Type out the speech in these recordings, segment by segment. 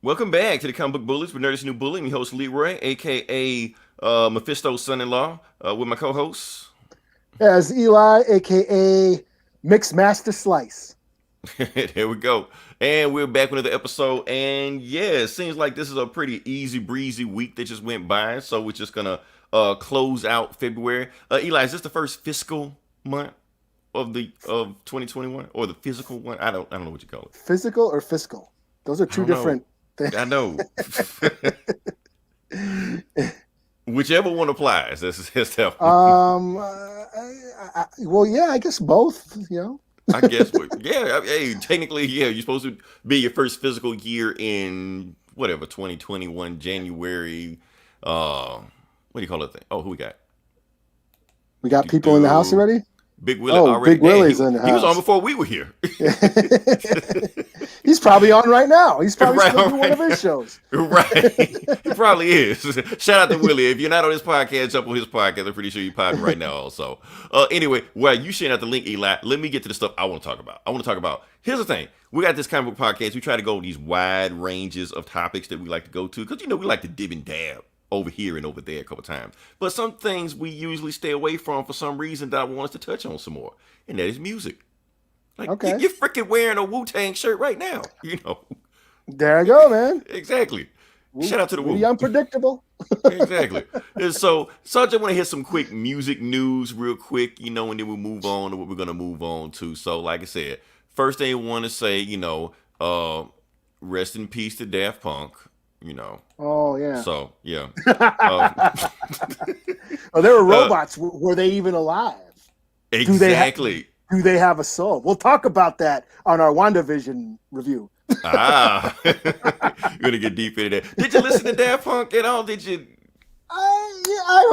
Welcome back to the Comic Book Bullies with Nerdist New Bully. I'm your host Leroy, aka Mephisto's son-in-law, with my co-hosts. As Eli, aka Mixed Master Slice. There we go. And we're back with another episode. And yeah, it seems like this is a pretty easy breezy week that just went by. So we're just gonna close out February. Eli, is this the first fiscal month of 2021 or the physical one? I don't know what you call it. Physical or fiscal? Those are two different things. I know. Whichever one applies. That's that one. Well, yeah, I guess both. I guess. Yeah. Hey, technically, yeah. You're supposed to be your first physical year in whatever 2021 January. What do you call it? Oh, who we got? We got people in the house already. Big Willie already. Big Willie's in the house. He was on before we were here. He's probably on right now. He's probably Right, still doing right. one of his shows. Right. He probably is. Shout out to Willie. If you're not on his podcast, jump on his podcast. I'm pretty sure you're podding right now also. Anyway, while you sharing out the link, Eli, let me get to the stuff I want to talk about. Here's the thing. We got this comic book podcast. We try to go these wide ranges of topics that we like to go to because, we like to dib and dab over here and over there a couple times. But some things we usually stay away from for some reason that I want us to touch on some more. And that is music. Like, okay. You're freaking wearing a Wu-Tang shirt right now. There you go, man. Exactly. Shout out to the Wu. The unpredictable. Exactly. And so I just want to hit some quick music news real quick, and then we'll move on to what we're going to move on to. So, like I said, first thing I want to say, rest in peace to Daft Punk. Oh, yeah. So, yeah. Oh, they were robots. Were they even alive? Exactly. Do they have a soul? We'll talk about that on our WandaVision review. You're going to get deep into that. Did you listen to Daft Punk at all? Did you?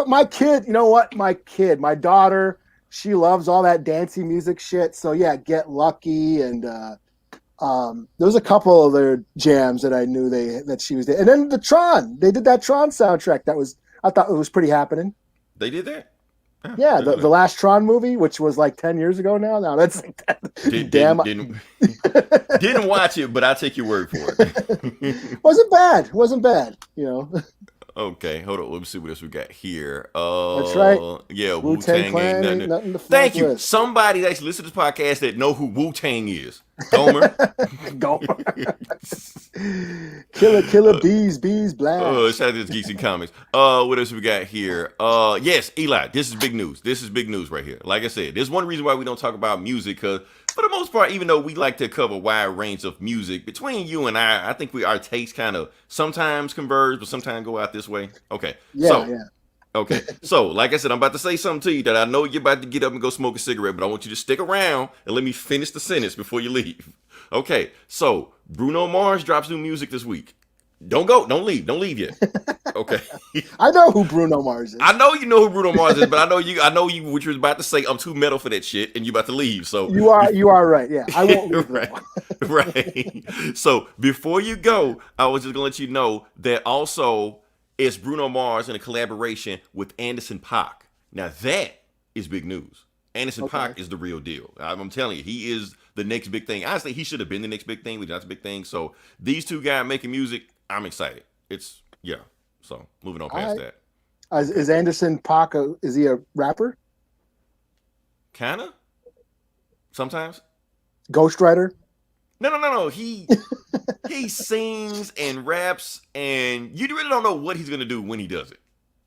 My kid, you know what? My daughter, she loves all that dancey music shit. So, yeah, Get Lucky and... there was a couple of their jams that I knew that she was there. And then the Tron, they did that Tron soundtrack. I thought it was pretty happening. They did that? Yeah, the last Tron movie, which was like 10 years ago now. Now that's like didn't watch it, but I'll take your word for it. Wasn't bad. Okay, hold on. Let me see what else we got here. That's right. Yeah, Wu-Tang Clan ain't nothing to Thank you. with. Somebody that actually listen to this podcast that know who Wu-Tang is. Gomer. Killer bees, blast. Shout out to Geeks and Comics. What else we got here? Yes, Eli, this is big news. This is big news right here. Like I said, there's one reason why we don't talk about music, because for the most part, even though we like to cover a wide range of music, between you and I think our tastes kind of sometimes converge, but sometimes go out this way. Okay. Yeah. Okay. So, like I said, I'm about to say something to you that I know you're about to get up and go smoke a cigarette, but I want you to stick around and let me finish the sentence before you leave. Okay. So, Bruno Mars drops new music this week. Don't leave yet. Okay. I know who Bruno Mars is. I know you know who Bruno Mars is, but I know you what you was about to say. I'm too metal for that shit, and you about to leave. So you are right. Yeah, I won't leave. Right. So before you go, I was just gonna let you know that also it's Bruno Mars in a collaboration with Anderson Paak. Now that is big news. Anderson Paak is the real deal. I'm telling you, he is the next big thing. Honestly, he should have been the next big thing, but that's a big thing. So these two guys making music, I'm excited. So moving on past that. Is Anderson Paak is he a rapper? Kinda. Sometimes. Ghostwriter? No. He sings and raps, and you really don't know what he's gonna do when he does it.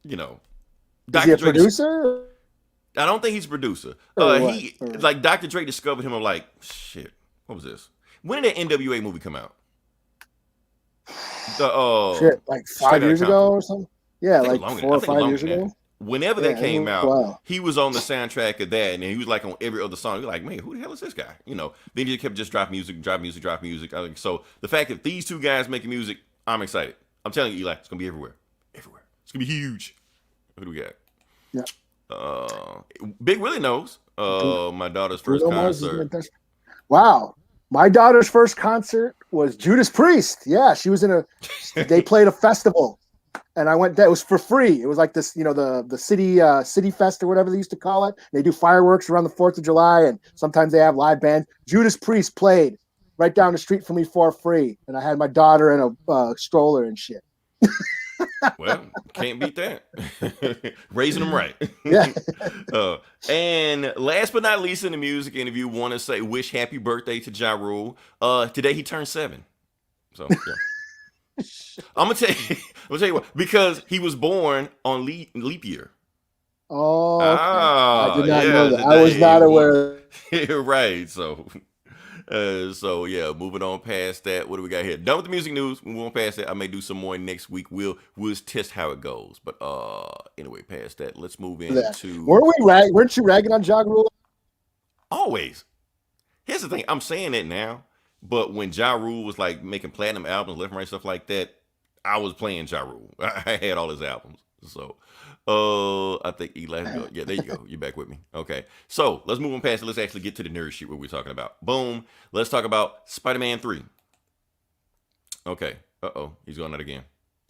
Is he a producer? I don't think he's a producer. Like Dr. Dre discovered him. I'm like, shit. What was this? When did that NWA movie come out? Like 5 years ago or something. Yeah, like 4 or 5 years ago. Whenever that came out, he was on the soundtrack of that, and he was like on every other song. You're like, man, who the hell is this guy? Then he kept just drop music. So the fact that these two guys making music, I'm excited. I'm telling you, Eli, it's gonna be everywhere. It's gonna be huge. Who do we got? Yeah. Big Willie knows. My daughter's first concert. Wow. My daughter's first concert was Judas Priest. Yeah, she was they played a festival. And I went. That was for free. It was like this, the city fest or whatever they used to call it. They do fireworks around the 4th of July, and sometimes they have live bands. Judas Priest played right down the street from me for free, and I had my daughter in a stroller and shit. Well, can't beat that. Raising them right. Yeah. And last but not least in the music interview, want to say wish happy birthday to Ja Rule. Today he turned 7. So yeah. I'm gonna tell you what, because he was born on leap year. Oh, okay. I did not yeah, know that. I was not aware. Right. So yeah, moving on past that. What do we got here? Done with the music news. We won't past that. I may do some more next week. We'll just test how it goes. But anyway, past that, let's move into. Weren't you ragging on Ja Rule? Always. Here's the thing. I'm saying that now, but when Ja Rule was like making platinum albums, left and right stuff like that, I was playing Ja Rule. I had all his albums. So I think Eli. Yeah, there you go. You're back with me. Okay. So let's move on past it. Let's actually get to the nerd shit what we're talking about. Boom. Let's talk about Spider-Man 3. Okay. He's going out again.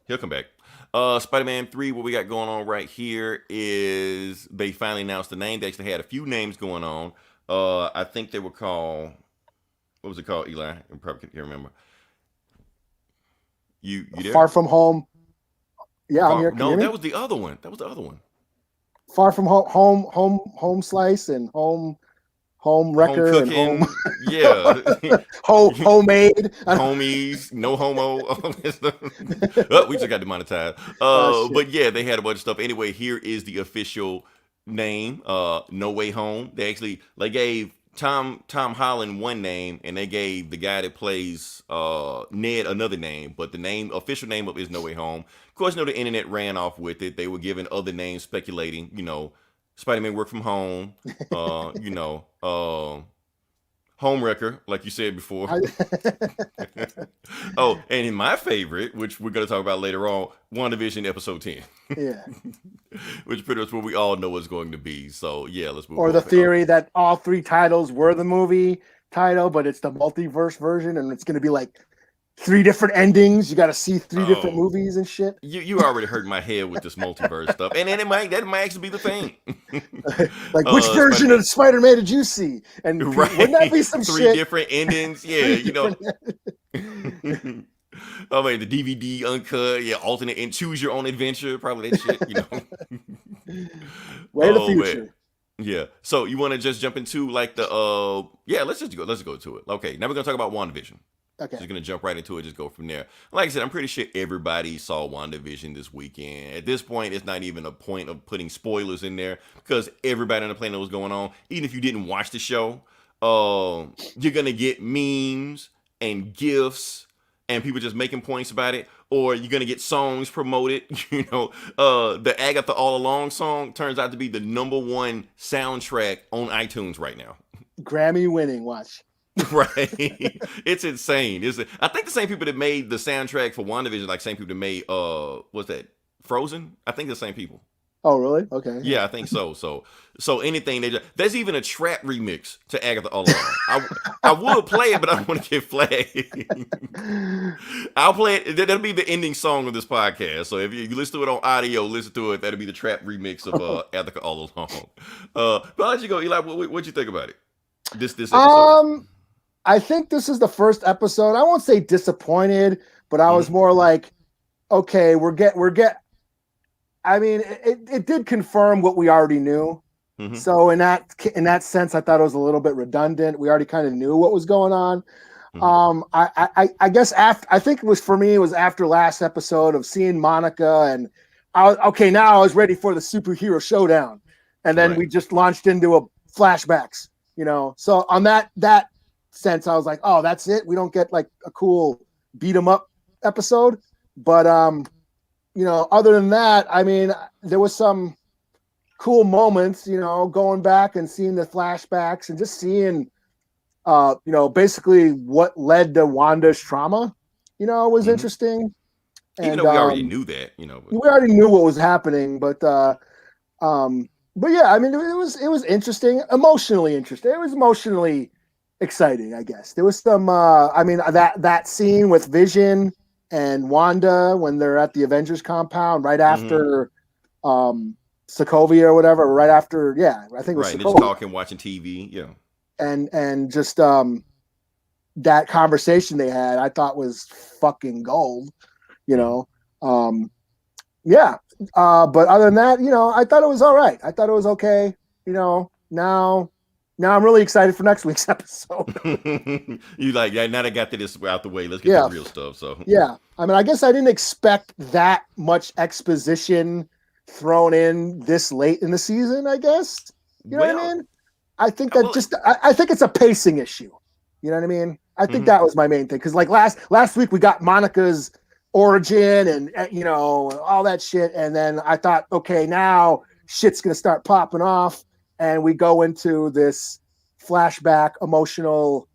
He'll come back. Spider-Man 3, what we got going on right here is they finally announced the name. They actually had a few names going on. I think they were called, what was it called, Eli? I probably can't remember. You there? Far From Home. Yeah, I'm here. No, that was the other one. Far From Home Slice and Home Wrecker home cooking, and Home. Yeah. Homemade. Homies, no homo. We just got demonetized. But yeah, they had a bunch of stuff. Anyway, here is the official name. No Way Home. They gave Tom Holland one name, and they gave the guy that plays Ned another name, but the official name is No Way Home. Of course, the internet ran off with it. They were giving other names, speculating, Spider-Man Work From Home, Home Wrecker, like you said before. Oh, and in my favorite, which we're going to talk about later on, WandaVision episode 10. Yeah. Which pretty much what we all know is going to be. So, yeah, let's move on. Or the theory that all 3 titles were the movie title, but it's the multiverse version, and it's going to be like 3 different endings. You got to see 3 different movies and shit. You already hurt my head with this multiverse stuff, and then that might actually be the thing. Like, which version of Spider-Man did you see? And wouldn't that be some 3 shit? different endings? Yeah, Oh man, the DVD uncut, alternate and choose your own adventure, probably that shit. Way to the future. Man. Yeah. So you want to just jump into like the let's go to it. Okay, now we're gonna talk about WandaVision. Okay. Just gonna jump right into it, just go from there. Like I said, I'm pretty sure everybody saw WandaVision this weekend. At this point, it's not even a point of putting spoilers in there because everybody on the planet knows what's going on. Even if you didn't watch the show, you're gonna get memes and GIFs and people just making points about it, or you're gonna get songs promoted. The Agatha All Along song turns out to be the #1 soundtrack on iTunes right now. Grammy winning, watch. Right. It's insane. I think the same people that made the soundtrack for WandaVision, like same people that made what's that? Frozen? I think the same people. Oh, really? Okay. Yeah, I think so. So anything there's even a trap remix to Agatha All Along. I would play it, but I don't want to get flagged. I'll play it. That'll be the ending song of this podcast. So if you listen to it on audio, listen to it. That'll be the trap remix of Agatha All Along. But I'll let you go, Eli. What'd you think about it? This episode? I think this is the first episode. I won't say disappointed, but I was more like, okay, I mean, it did confirm what we already knew. Mm-hmm. So in that sense, I thought it was a little bit redundant. We already kind of knew what was going on. Mm-hmm. I guess I think it was for me. It was after last episode of seeing Monica, and now I was ready for the superhero showdown, and then we just launched into a flashbacks. So on that sense, I was like, oh, that's it. We don't get like a cool beat 'em up episode, but other than that, I mean, there was some cool moments, going back and seeing the flashbacks and just seeing, basically what led to Wanda's trauma, was interesting. Even though we already knew that, we already knew what was happening, but yeah, I mean, it was interesting, emotionally interesting. It was emotionally exciting, I guess. There was some, that scene with Vision and Wanda when they're at the Avengers compound right after Sokovia or whatever, right after, I think it was Sokovia. Just talking, watching TV, and just that conversation they had, I thought was fucking gold. You know, yeah. But other than that, I thought it was all right. I thought it was okay. Now I'm really excited for next week's episode. You like, yeah, now they got this out the way. Let's get to the real stuff. So yeah, I mean, I guess I didn't expect that much exposition thrown in this late in the season. I guess what I mean. I think that I think it's a pacing issue. You know what I mean? I think that was my main thing because like last week we got Monica's origin and all that shit, and then I thought, okay, now shit's gonna start popping off, and we go into this flashback emotional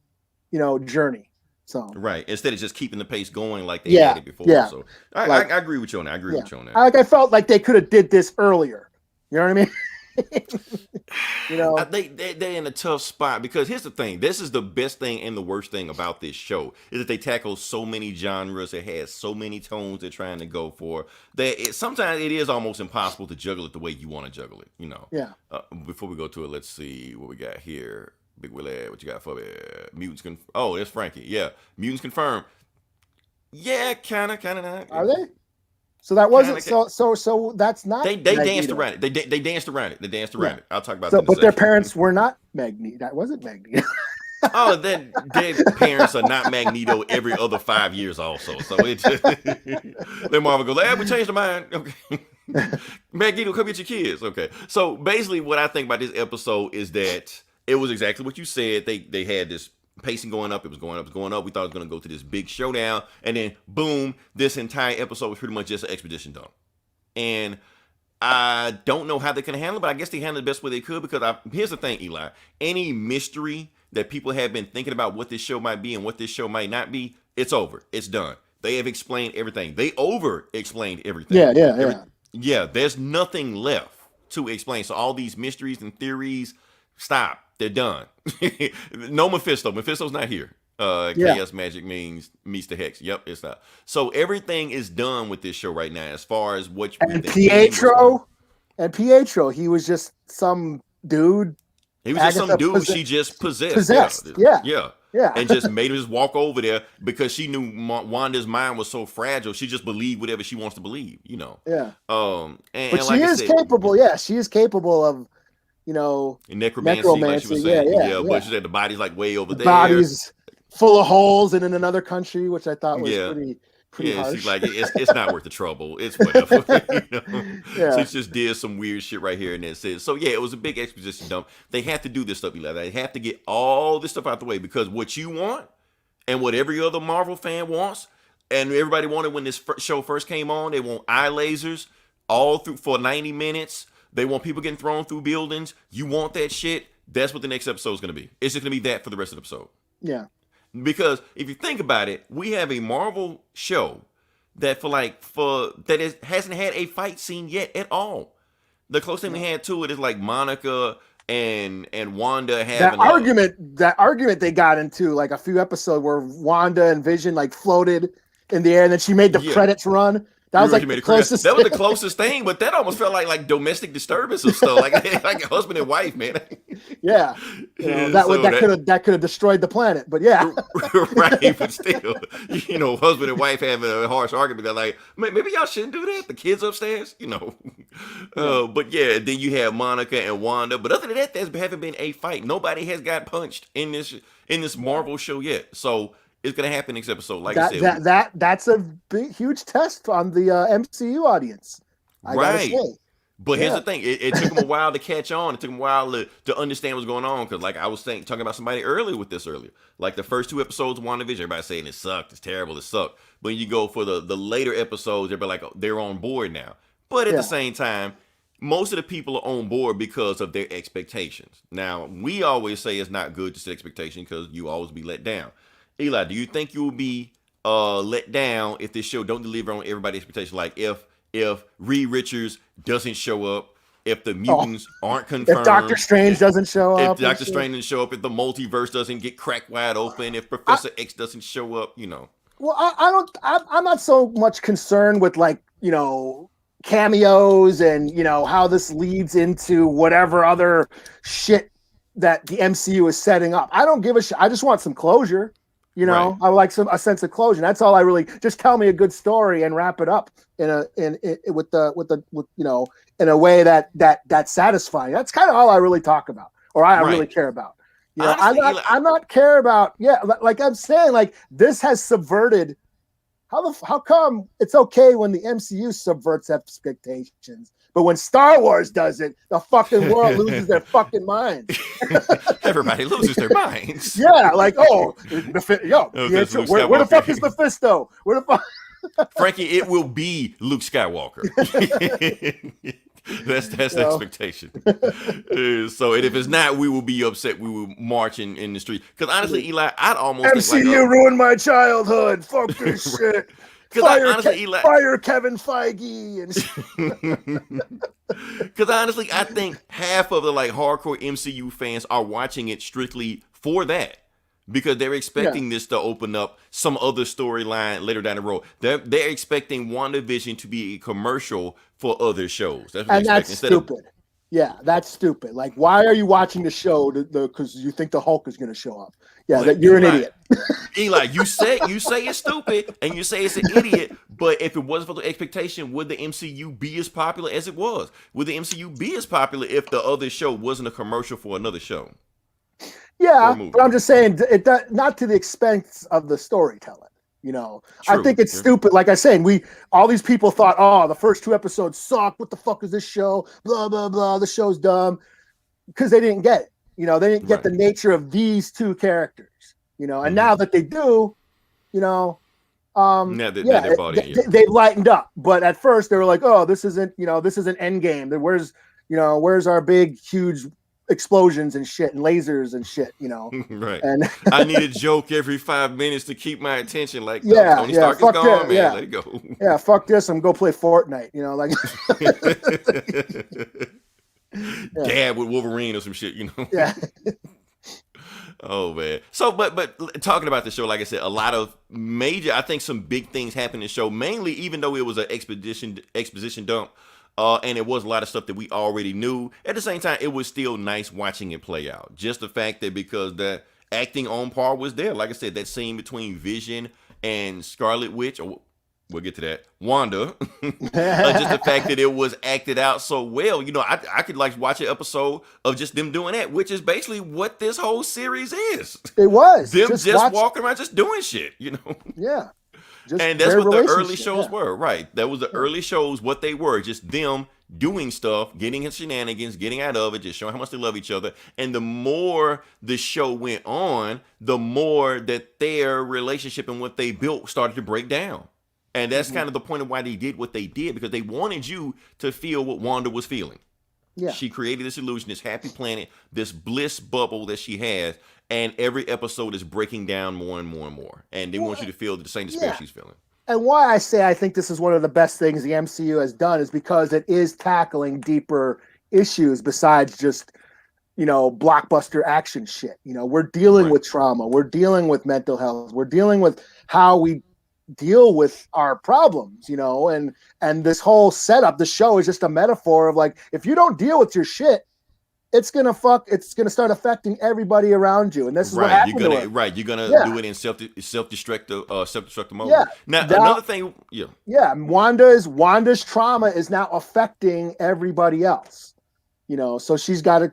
journey. So right, instead of just keeping the pace going like they had it before. So I agree with you on that. I agree with you on that. I felt like they could have did this earlier. You know what I mean? They're in a tough spot because here's the thing. This is the best thing and the worst thing about this show is that they tackle so many genres. It has so many tones they're trying to go for that sometimes it is almost impossible to juggle it the way you want to juggle it. Yeah. Before we go to it, let's see what we got here. Big Willie, what you got for me? Mutants oh, there's Frankie. Yeah, mutants confirmed. Yeah, kind of not. Are they? So that wasn't so that's not. They danced around it. They danced around it. They danced around it. I'll talk about. So, but their parents were not Magneto. That wasn't Magneto. Oh, their parents are not Magneto every other 5 years also. So it just then Marvel goes, we changed the mind. Okay. Magneto, come get your kids. Okay. So basically what I think about this episode is that it was exactly what you said. They had this pacing going up. It was going up. We thought it was going to go to this big showdown. And then boom, this entire episode was pretty much just an expedition dump. And I don't know how they can handle it, but I guess they handled it the best way they could because here's the thing, Eli. Any mystery that people have been thinking about what this show might be and what this show might not be, it's over. It's done. They have explained everything. They over-explained everything. Yeah, there's nothing left to explain. So all these mysteries and theories, stop. They're done. No Mephisto. Mephisto's not here. Chaos magic meets the hex. Yep, it's not. So everything is done with this show right now as far as what Pietro, he was just some dude. He was just some dude she just possessed. Yeah. And just made him just walk over there because she knew Wanda's mind was so fragile. She just believed whatever she wants to believe, Yeah. But she is capable. Yeah, she is capable of, necromancy. Like she was saying. But she said the body's like way over there. Body's full of holes and in another country, which I thought was pretty harsh. She's like, it's not worth the trouble. It's whatever. So she just did some weird shit right here and then said. So yeah, it was a big exposition dump. They have to do this stuff, Eli. They have to get all this stuff out the way because what you want and what every other Marvel fan wants, and everybody wanted when this show first came on, they want eye lasers all through for 90 minutes. They want people getting thrown through buildings. You want that shit. That's what the next episode is going to be. It's just going to be that for the rest of the episode. Yeah. Because if you think about it, we have a Marvel show that hasn't had a fight scene yet at all. The closest thing we had to it is like Monica and Wanda having that argument they got into like a few episodes where Wanda and Vision like floated in the air and then she made the credits run. That was like the closest. That was the closest thing, but that almost felt like domestic disturbance or stuff, like a husband and wife, man. Yeah, that could have destroyed the planet, but yeah, right. But still, husband and wife having a harsh argument. They're like, maybe y'all shouldn't do that. The kids upstairs, But yeah, then you have Monica and Wanda. But other than that, there haven't been a fight. Nobody has got punched in this Marvel show yet. So. It's gonna happen next episode, like I said. That's a big, huge test on the MCU audience. I gotta say. But here's the thing: it took them a while to catch on. It took them a while to understand what's going on. Because, like I was talking about somebody earlier, like the first 2 episodes of WandaVision, everybody saying it sucked, it's terrible, it sucked. But you go for the later episodes, everybody like they're on board now. But at the same time, most of the people are on board because of their expectations. Now, we always say it's not good to set expectations because you always be let down. Eli, do you think you will be let down if this show don't deliver on everybody's expectation? Like if Reed Richards doesn't show up, if the mutants aren't confirmed, if Doctor Strange doesn't show up, if Doctor Strange doesn't show up, if the multiverse doesn't get cracked wide open, if Professor X doesn't show up, Well, I'm not so much concerned with cameos and how this leads into whatever other shit that the MCU is setting up. I don't give a shit. I just want some closure. You Right. know, I would like a sense of closure. That's all I really. Just tell me a good story and wrap it up in you know, in a way that's satisfying. That's kind of all I really talk about, or I really care about. You know, Honestly, I'm not care about. Yeah, like I'm saying, like this has subverted. How come it's okay when the MCU subverts expectations, but when Star Wars does it, the fucking world loses their fucking minds. Everybody loses their minds. Yeah, like where the fuck is Mephisto? Where the fuck? Frankie, it will be Luke Skywalker. That's the expectation. So, and if it's not, we will be upset. We will march in the street. Because honestly, Eli, I'd almost MCU ruined my childhood. Fuck this shit. Fire Kevin Feige Because honestly, I think half of the like hardcore MCU fans are watching it strictly for that. Because they're expecting this to open up some other storyline later down the road. They're expecting WandaVision to be a commercial for other shows. That's what and that's stupid. Yeah, that's stupid. Like, why are you watching the show? Because you think the Hulk is going to show up. Yeah, you're an idiot. Eli, you say it's stupid and you say it's an idiot, but if it wasn't for the expectation, would the MCU be as popular as it was? Would the MCU be as popular if the other show wasn't a commercial for another show? Yeah, but I'm just saying it not to the expense of the storytelling. You know, true. I think it's stupid. Like I said, all these people thought, oh, the first 2 episodes sucked. What the fuck is this show? Blah blah blah. The show's dumb because they didn't get it. You know, they didn't get the nature of these 2 characters. You know, and now that they do, you know, they've lightened up. But at first they were like, oh, this isn't Endgame. Where's our big huge explosions and shit and lasers and shit, you know. Right. And I need a joke every 5 minutes to keep my attention. Like, Tony Stark is gone, man. Let it go. Yeah, fuck this. I'm gonna go play Fortnite, you know, like Dab with Wolverine or some shit, you know. Yeah. Oh man. So but talking about the show, like I said, a lot of I think some big things happened in the show, mainly even though it was an exposition dump. And it was a lot of stuff that we already knew. At the same time, it was still nice watching it play out. Just the fact that because the acting on par was there. Like I said, that scene between Vision and Scarlet Witch, we'll get to that, Wanda. Just the fact that it was acted out so well. You know, I could like watch an episode of just them doing that, which is basically what this whole series is. It was. Them just walking around just doing shit, you know? Yeah. And that's what the early shows were, right? That was the early shows, what they were, just them doing stuff, getting in shenanigans, getting out of it, just showing how much they love each other. And the more the show went on, the more that their relationship and what they built started to break down. And that's kind of the point of why they did what they did, because they wanted you to feel what Wanda was feeling. Yeah. She created this illusion, this happy planet, this bliss bubble that she has. And every episode is breaking down more and more and more. And they want you to feel the same despair she's feeling. And why I say I think this is one of the best things the MCU has done is because it is tackling deeper issues besides just, you know, blockbuster action shit. You know, we're dealing with trauma. We're dealing with mental health. We're dealing with how we deal with our problems, you know, and this whole setup, the show is just a metaphor of like, if you don't deal with your shit, it's gonna start affecting everybody around you, and this is what happened to her. Right, you're gonna do it in self-destructive mode. Yeah. Now another thing, Wanda's trauma is now affecting everybody else. You know, so she's got to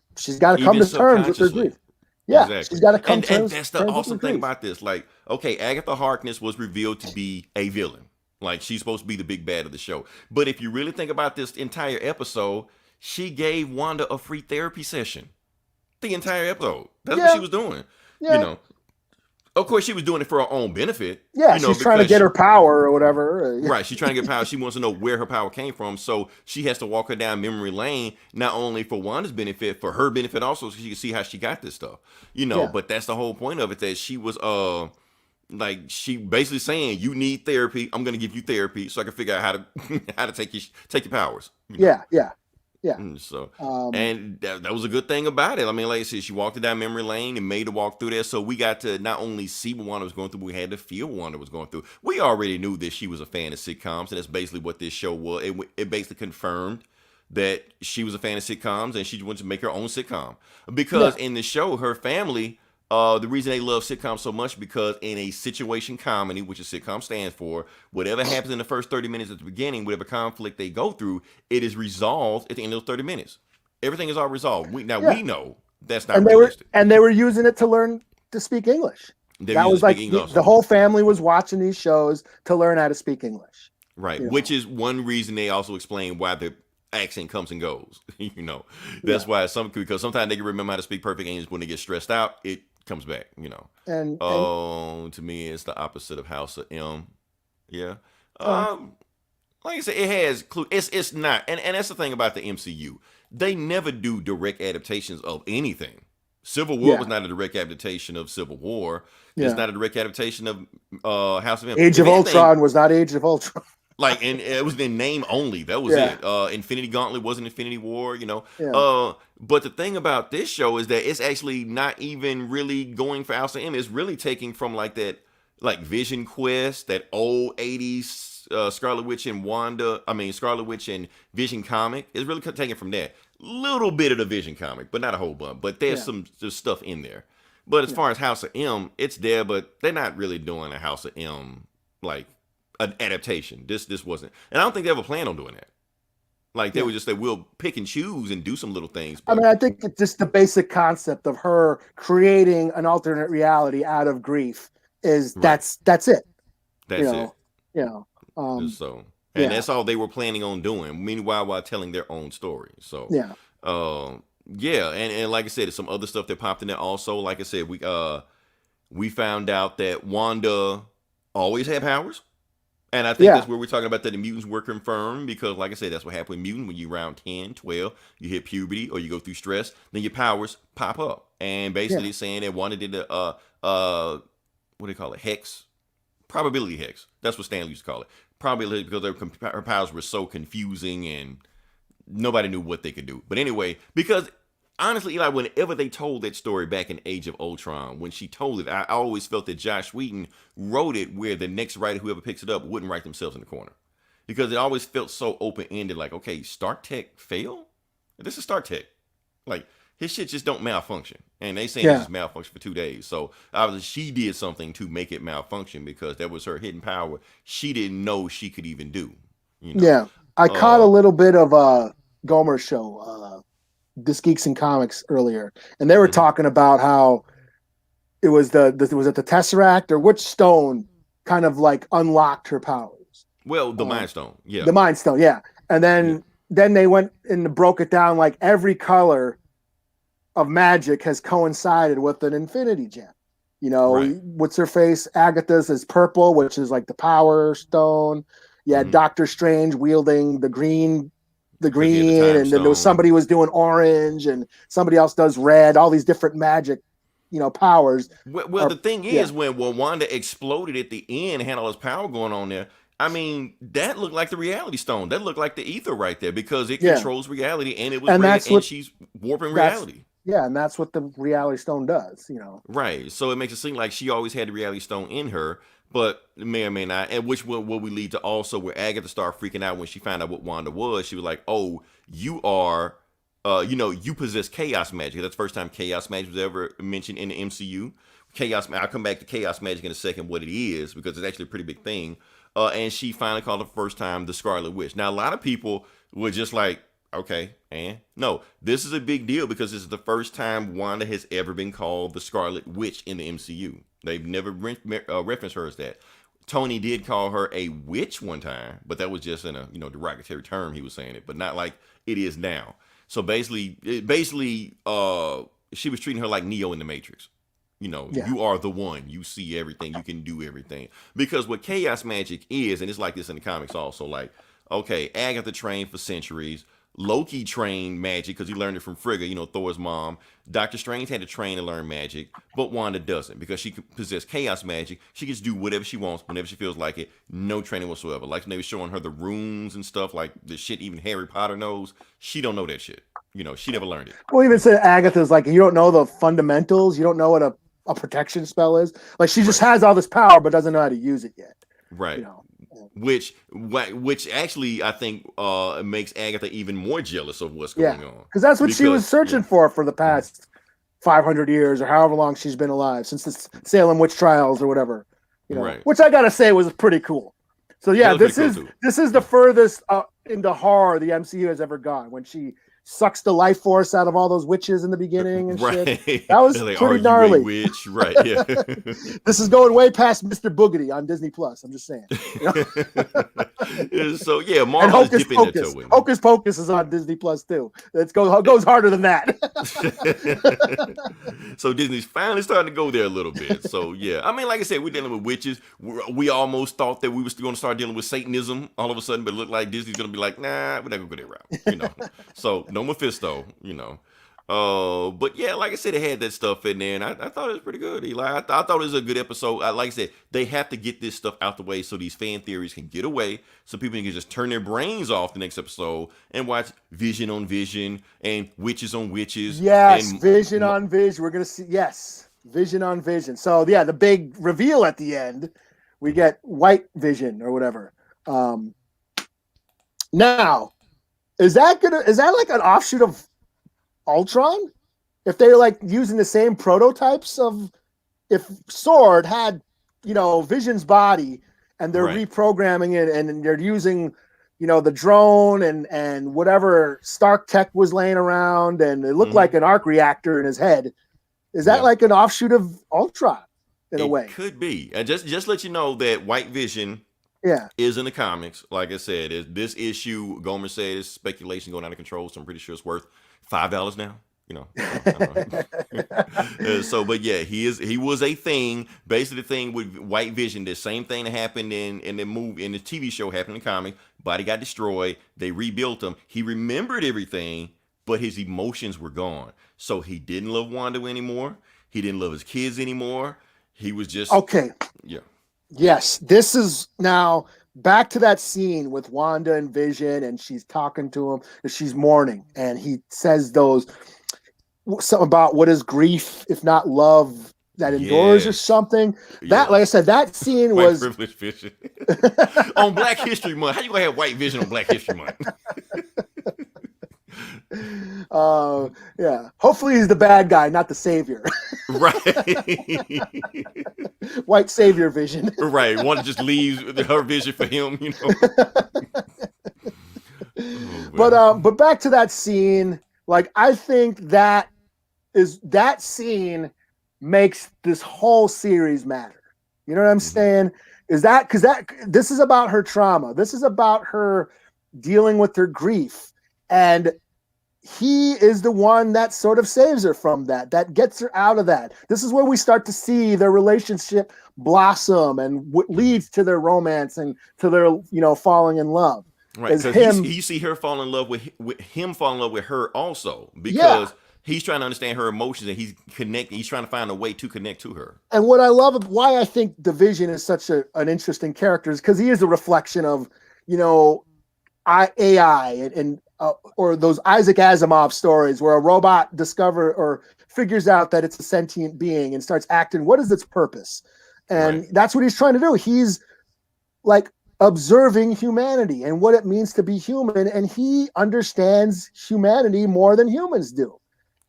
come to terms with her grief. Yeah, exactly. She's got to come to terms. And that's the awesome thing about this. Like, okay, Agatha Harkness was revealed to be a villain. Like, she's supposed to be the big bad of the show. But if you really think about this entire episode, she gave Wanda a free therapy session. The entire episode. That's what she was doing. Yeah. You know. Of course, she was doing it for her own benefit. Yeah, you know, she's trying to get her power or whatever. Right, she's trying to get power. She wants to know where her power came from. So she has to walk her down memory lane, not only for Wanda's benefit, for her benefit also, so she can see how she got this stuff. You know, but that's the whole point of it, that she was like, she basically saying, you need therapy. I'm gonna give you therapy so I can figure out how to take your powers. You know? Yeah. So, and that was a good thing about it. I mean, like I said, she walked down memory lane and made her walk through there. So we got to not only see what Wanda was going through, but we had to feel what Wanda was going through. We already knew that she was a fan of sitcoms, and that's basically what this show was. It basically confirmed that she was a fan of sitcoms, and she wanted to make her own sitcom. Because in the show, her family The reason they love sitcoms so much because in a situation comedy, which a sitcom stands for, whatever happens in the first 30 minutes at the beginning, whatever conflict they go through, it is resolved at the end of those 30 minutes. Everything is all resolved. We know that's not realistic. They were using it to learn to speak English. That was like the whole family was watching these shows to learn how to speak English. Right, which is one reason they also explain why the accent comes and goes. That's why because sometimes they can remember how to speak perfect English when they get stressed out. It comes back. And to me, it's the opposite of House of M. Yeah. Like I said, it has clue. It's not, and that's the thing about the MCU. They never do direct adaptations of anything. Civil War was not a direct adaptation of Civil War. It's not a direct adaptation of House of M. Age of Ultron was not Age of Ultron. And it was in name only. That was it. Infinity Gauntlet wasn't Infinity War, But the thing about this show is that it's actually not even really going for House of M. It's really taking from that Vision Quest, that old 80s Scarlet Witch and Scarlet Witch and Vision comic. It's really taken from that. Little bit of the Vision comic, but not a whole bunch. But there's some stuff in there. But as far as House of M, it's there, but they're not really doing a House of M an adaptation. This wasn't, and I don't think they ever planned on doing that. They were just that we'll pick and choose and do some little things. But, I think it's just the basic concept of her creating an alternate reality out of grief is that's it. That's it. That's all they were planning on doing. Meanwhile, while telling their own story. So and like I said, there's some other stuff that popped in there also. Like I said, we found out that Wanda always had powers. And I think that's where we're talking about that the mutants were confirmed because, like I said, that's what happened with mutant. When you're around 10, 12, you hit puberty or you go through stress, then your powers pop up. And basically saying that Wanda did what do they call it? Hex? Probability hex. That's what Stanley used to call it. Probability because her powers were so confusing and nobody knew what they could do. But anyway, because honestly, Eli, whenever they told that story back in Age of Ultron, when she told it, I always felt that Josh Whedon wrote it where the next writer, whoever picks it up, wouldn't write themselves in the corner. Because it always felt so open-ended, okay, Stark Tech failed? This is Stark Tech. His shit just don't malfunction. And they saying it just malfunctioned for 2 days. So obviously she did something to make it malfunction because that was her hidden power she didn't know she could even do. Yeah. I caught a little bit of Gomer's show, This Geeks and Comics earlier, and they were talking about how it was the Tesseract or which stone kind of unlocked her powers. Well, the Mind Stone, the Mind Stone, and then they went and broke it down every color of magic has coincided with an Infinity Gem. What's her face? Agatha's is purple, which is the Power Stone. Doctor Strange wielding the green, and then there was somebody was doing orange, and somebody else does red. All these different magic, powers. Well, the thing is, when Wanda exploded at the end, had all this power going on there. I mean, that looked like the Reality Stone. That looked like the ether right there because it controls reality, and it was red, and she's warping reality. Yeah, and that's what the Reality Stone does. Right. So it makes it seem like she always had the Reality Stone in her. But may or may not, and which will we lead to also where Agatha started freaking out when she found out what Wanda was. She was like, "Oh, you are, you possess chaos magic." That's the first time chaos magic was ever mentioned in the MCU. I'll come back to chaos magic in a second, what it is, because it's actually a pretty big thing. And she finally called it the first time the Scarlet Witch. Now, a lot of people were just like, okay, and no, this is a big deal because this is the first time Wanda has ever been called the Scarlet Witch in the MCU. They've never referenced her as that. Tony did call her a witch one time, but that was just in a derogatory term. He was saying it, but not like it is now. So basically, she was treating her like Neo in the Matrix. You are the one. You see everything. You can do everything. Because what chaos magic is, and it's like this in the comics also. Okay, Agatha trained for centuries. Loki trained magic because he learned it from Frigga, Thor's mom. Doctor Strange had to train and learn magic, but Wanda doesn't because she possesses chaos magic. She gets to do whatever she wants whenever she feels like it. No training whatsoever. Like when they were showing her the runes and stuff, like the shit even Harry Potter knows. She don't know that shit. She never learned it. Well, even said Agatha's you don't know the fundamentals. You don't know what a protection spell is. She just has all this power, but doesn't know how to use it yet. Right. Which actually I think makes Agatha even more jealous of what's going on. Because that's what she was searching for the past 500 years or however long she's been alive since the Salem witch trials or whatever, Right. which I gotta say was pretty cool. So yeah, That was pretty cool, this is the furthest into horror the MCU has ever gone, when she sucks the life force out of all those witches in the beginning and right. shit. That was Like, pretty gnarly. Witch? Right. Yeah. This is going way past Mr. Boogedy on Disney Plus. I'm just saying. So yeah, And Marvel is Hocus dipping their Pocus. toe in. Hocus Pocus is on Disney Plus too. It goes harder than that. So Disney's finally starting to go there a little bit. So yeah, I mean, like I said, we're dealing with witches. We almost thought that we were still going to start dealing with Satanism all of a sudden, but it looked like Disney's going to be like, nah, we're not going to go that route. So no Mephisto. But yeah, like I said, it had that stuff in there, and I thought it was pretty good, Eli. I thought it was a good episode. Like I said, they have to get this stuff out the way so these fan theories can get away, so people can just turn their brains off the next episode and watch Vision on Vision and Witches on Witches. Yes, and Vision on Vision. We're gonna see. Yes, Vision on Vision. So yeah, the big reveal at the end, we get White Vision or whatever. Now, is that like an offshoot of Ultron? If they're like using the same prototypes of, if Sword had, Vision's body, and they're reprogramming it, and they're using, the drone and whatever Stark tech was laying around, and it looked like an arc reactor in his head. Is that like an offshoot of Ultron in a way? It could be. And just let you know that White Vision is in the comics. Like I said, this issue, Gomer said, is speculation going out of control, so I'm pretty sure it's worth $5 now. But yeah, he was a thing. Basically, the thing with White Vision, the same thing that happened in the movie, in the TV show, happened in the comic. Body got destroyed. They rebuilt him. He remembered everything, but his emotions were gone. So he didn't love Wanda anymore. He didn't love his kids anymore. He was just okay. Yeah. Yes, this is now back to that scene with Wanda and Vision, and she's talking to him, and she's mourning, and he says something about what is grief if not love that endures or something. That, like I said, that scene was privilege Vision on Black History Month. How you gonna have White Vision on Black History Month? Yeah. Hopefully he's the bad guy, not the savior. Right. White savior Vision. Right. One just leaves her vision for him, But back to that scene, like I think that scene makes this whole series matter. You know what I'm saying? Is that because this is about her trauma. This is about her dealing with her grief. And he is the one that sort of saves her from that gets her out of that. This is where we start to see their relationship blossom and what leads to their romance and to their, falling in love. Right. Because you see her fall in love with him, fall in love with her also, because he's trying to understand her emotions and he's trying to find a way to connect to her. And what I love, why I think the Vision is such an interesting character, is because he is a reflection of, AI and or those Isaac Asimov stories where a robot figures out that it's a sentient being and starts acting. What is its purpose? And that's what he's trying to do. He's like observing humanity and what it means to be human. And he understands humanity more than humans do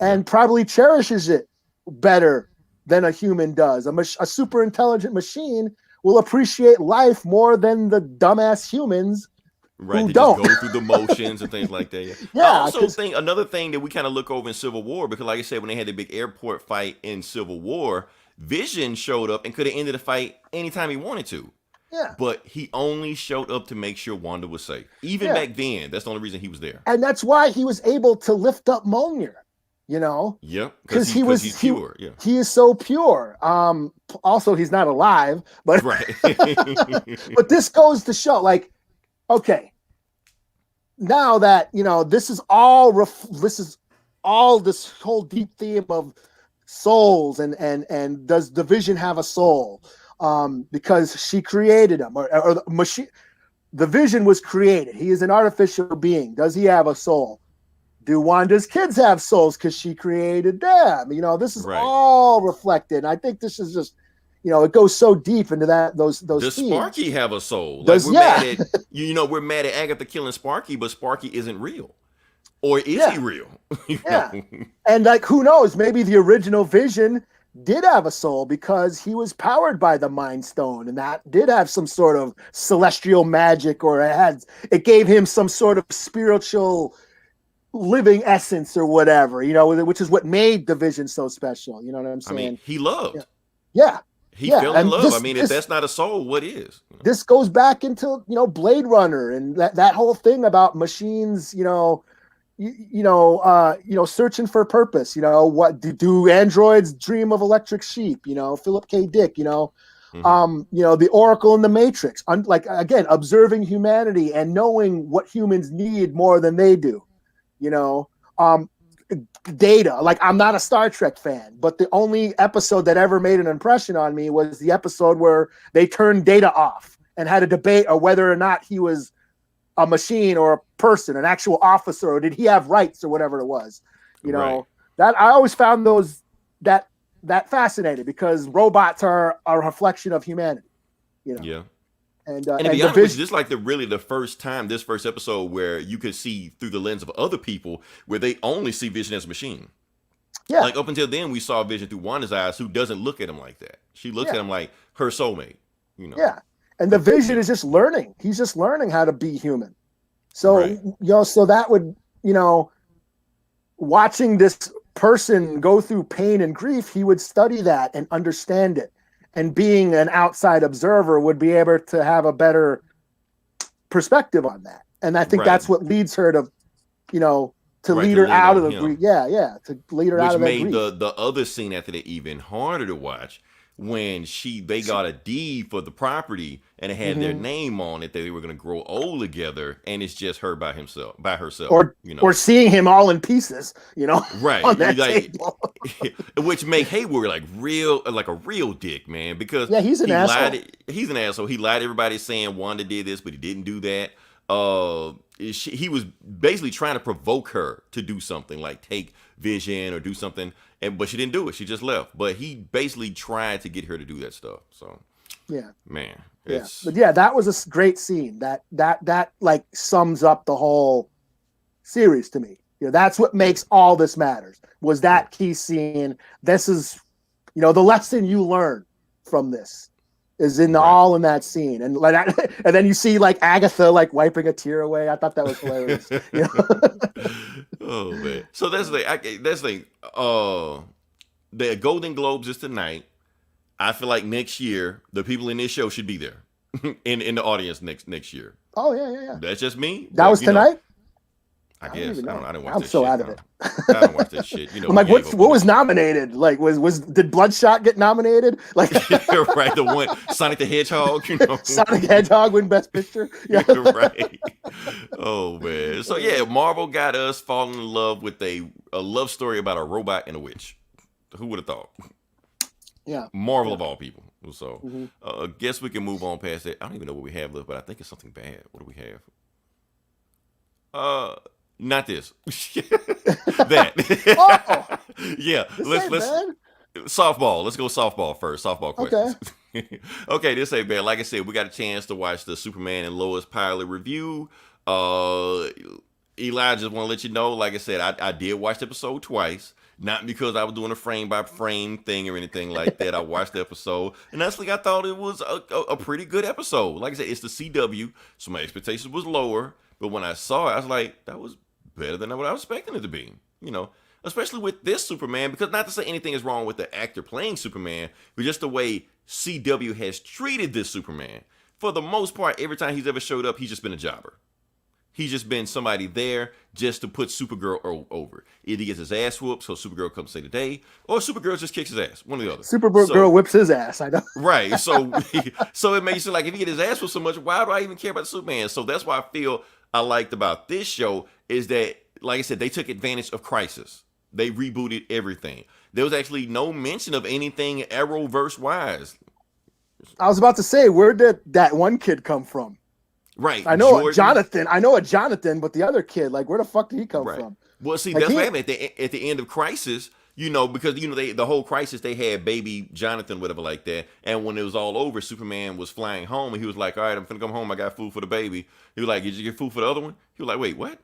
and probably cherishes it better than a human does. A super intelligent machine will appreciate life more than the dumbass humans. Right, they just go through the motions and things like that. I also think another thing that we kind of look over in Civil War, because like I said, when they had the big airport fight in Civil War, Vision showed up and could have ended the fight anytime he wanted to. Yeah. But he only showed up to make sure Wanda was safe. Even back then, that's the only reason he was there. And that's why he was able to lift up Mjolnir, Yeah, because he's pure. Yeah. He is so pure. Also, he's not alive, but right. But this goes to show, like, okay, now that this is all this whole deep theme of souls and does the Vision have a soul? Because she created him, or the machine. The Vision was created. He is an artificial being. Does he have a soul? Do Wanda's kids have souls because she created them? This is all reflected. And I think this is just. It goes so deep into those Does themes. Sparky have a soul? Like we're mad at Agatha killing Sparky, but Sparky isn't real. Or is Yeah. he real? You Yeah. know? And like, who knows? Maybe the original Vision did have a soul because he was powered by the Mind Stone, and that did have some sort of celestial magic, or it gave him some sort of spiritual living essence or whatever, which is what made the Vision so special. You know what I'm I mean, saying? he Yeah. loved. Yeah. He Yeah. fell in And love. I this mean, if this that's not a soul, what is? this goes back into Blade Runner and that whole thing about machines, searching for purpose. What do androids dream of electric sheep? Philip K. Dick. The Oracle in the Matrix. Like, again, observing humanity and knowing what humans need more than they do. Data. Like, I'm not a Star Trek fan, but the only episode that ever made an impression on me was the episode where they turned Data off and had a debate of whether or not he was a machine or a person, an actual officer, or did he have rights or whatever it was. Right. That I always found that fascinating, because robots are a reflection of humanity. Yeah. And to be honest, this is like the first time, this first episode, where you could see through the lens of other people, where they only see Vision as a machine. Yeah. Like, up until then, we saw Vision through Wanda's eyes, who doesn't look at him like that. She looks at him like her soulmate. Yeah. And the Vision is just learning. He's just learning how to be human. So, right. So that would, watching this person go through pain and grief, he would study that and understand it. And being an outside observer would be able to have a better perspective on that. And I think that's what leads her to, to lead her out of the grief. Yeah, to lead her out of the grief. Which made the other scene after that even harder to watch, when they got a deed for the property and it had their name on it, that they were going to grow old together, and it's just her by herself, or seeing him all in pieces, right, on that table. Which make Hayward like a real dick, man, because he's an asshole. He's an asshole. He lied to everybody saying Wanda did this, but he didn't do that. He was basically trying to provoke her to do something, like take Vision or do something, but she didn't do it. She just left. But he basically tried to get her to do that stuff. So man, that was a great scene. That like sums up the whole series to me. That's what makes all this matters. Was that key scene? This is, the lesson you learn from this is all in that scene, and and then you see like Agatha like wiping a tear away. I thought that was hilarious. Oh man! So that's the the Golden Globes is tonight. I feel like next year the people in this show should be there in the audience next year. Oh yeah. That's just me. That was tonight. I guess I didn't watch. I'm so out of it. I don't watch that shit. I'm like, what was nominated? Like, did Bloodshot get nominated? Like, right, the one Sonic the Hedgehog. Sonic the Hedgehog win Best Picture. Yeah, right. Oh man. So Marvel got us falling in love with a love story about a robot and a witch. Who would have thought? Yeah. Marvel of all people. So, guess we can move on past it. I don't even know what we have left, but I think it's something bad. What do we have? Not this. That. Yeah. Let's softball. Let's go softball first. Softball questions. Okay, this ain't bad. Like I said, we got a chance to watch the Superman and Lois pilot review. Eli, just want to let you know, like I said, I did watch the episode twice. Not because I was doing a frame by frame thing or anything like that. I watched the episode, and honestly, I thought it was a pretty good episode. Like I said, it's the CW, so my expectations was lower. But when I saw it, I was like, that was better than what I was expecting it to be. Especially with this Superman, because not to say anything is wrong with the actor playing Superman, but just the way CW has treated this Superman. For the most part, every time he's ever showed up, he's just been a jobber. He's just been somebody there just to put Supergirl over. Either he gets his ass whooped, so Supergirl comes save the day, or Supergirl just kicks his ass. One or the other. Supergirl whips his ass, I know. Right. So it makes it like, if he get his ass whooped so much, why do I even care about Superman? So that's why I feel I liked about this show is that, like I said, they took advantage of Crisis. They rebooted everything. There was actually no mention of anything Arrowverse wise. I was about to say, where did that one kid come from? Right. I know Jonathan. I know a Jonathan, but the other kid, like, where the fuck did he come from? Well, see, that's what happened at the end of Crisis, because the whole Crisis, they had baby Jonathan, whatever like that. And when it was all over, Superman was flying home, and he was like, all right, I'm finna come home. I got food for the baby. He was like, did you get food for the other one? He was like, wait, what?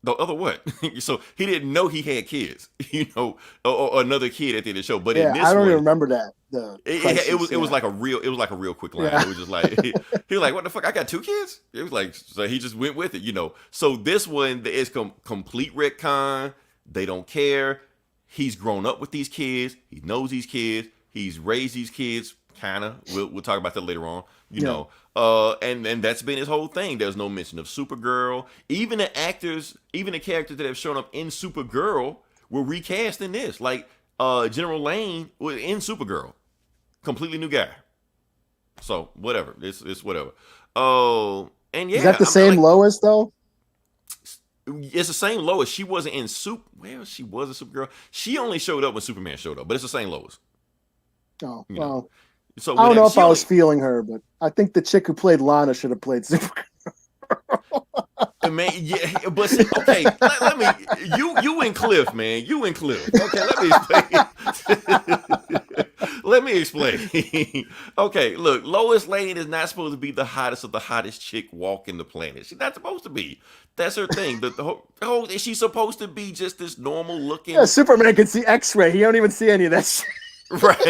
The other what? So he didn't know he had kids, or another kid at the end of the show. But in Yeah, this I don't even one, remember that. The crisis, it was like a real quick line. yeah, It was just like he was like, "What the fuck? I got two kids." It was like, so he just went with it. So this one is complete retcon. They don't care. He's grown up with these kids. He knows these kids. He's raised these kids. Kinda. We'll talk about that later on. yeah. And that's been his whole thing. There's no mention of Supergirl. Even the actors, even the characters that have shown up in Supergirl were recast in this. Like General Lane was in Supergirl, completely new guy. So whatever, it's whatever. Oh, and yeah, Is that the same like, Lois though? it's the same Lois. She wasn't in Well, she was a Supergirl. She only showed up when Superman showed up, but it's the same Lois. Oh, You know. well, So I don't know if I was only, feeling her, but I think the chick who played Lana should have played Supergirl. man, yeah, but see, okay, let me. You and Cliff, man, you and Cliff. Okay, let me explain. Let me explain. Okay, look, Lois Lane is not supposed to be the hottest of the hottest chick walking the planet. She's not supposed to be. That's her thing. The whole she's supposed to be just this normal looking. Yeah, Superman can see X-ray. He don't even see any of that shit. Right.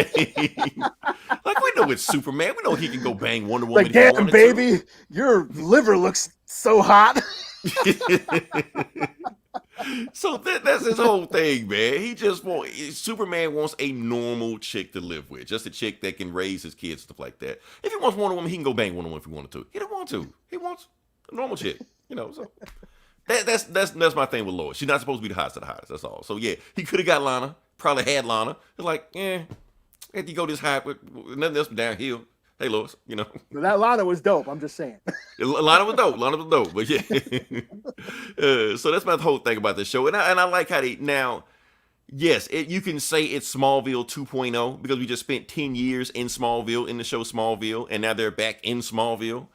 Like we know it's Superman. We know he can go bang Wonder Woman. Like, damn, baby, your liver looks so hot. So that's his whole thing, man. Superman wants a normal chick to live with, just a chick that can raise his kids, stuff like that. If he wants Wonder Woman, he can go bang Wonder Woman if he wanted to. He don't want to. He wants a normal chick, So that's my thing with Lois. She's not supposed to be the hottest of the hottest. That's all. So yeah, he could have got Lana. Probably had Lana. It's like, if you go this high with nothing else downhill. Hey, Lois, That Lana was dope. I'm just saying. Lana was dope. But yeah. So that's my whole thing about this show. And I like how yes, you can say it's Smallville 2.0 because we just spent 10 years in Smallville, in the show Smallville, and now they're back in Smallville.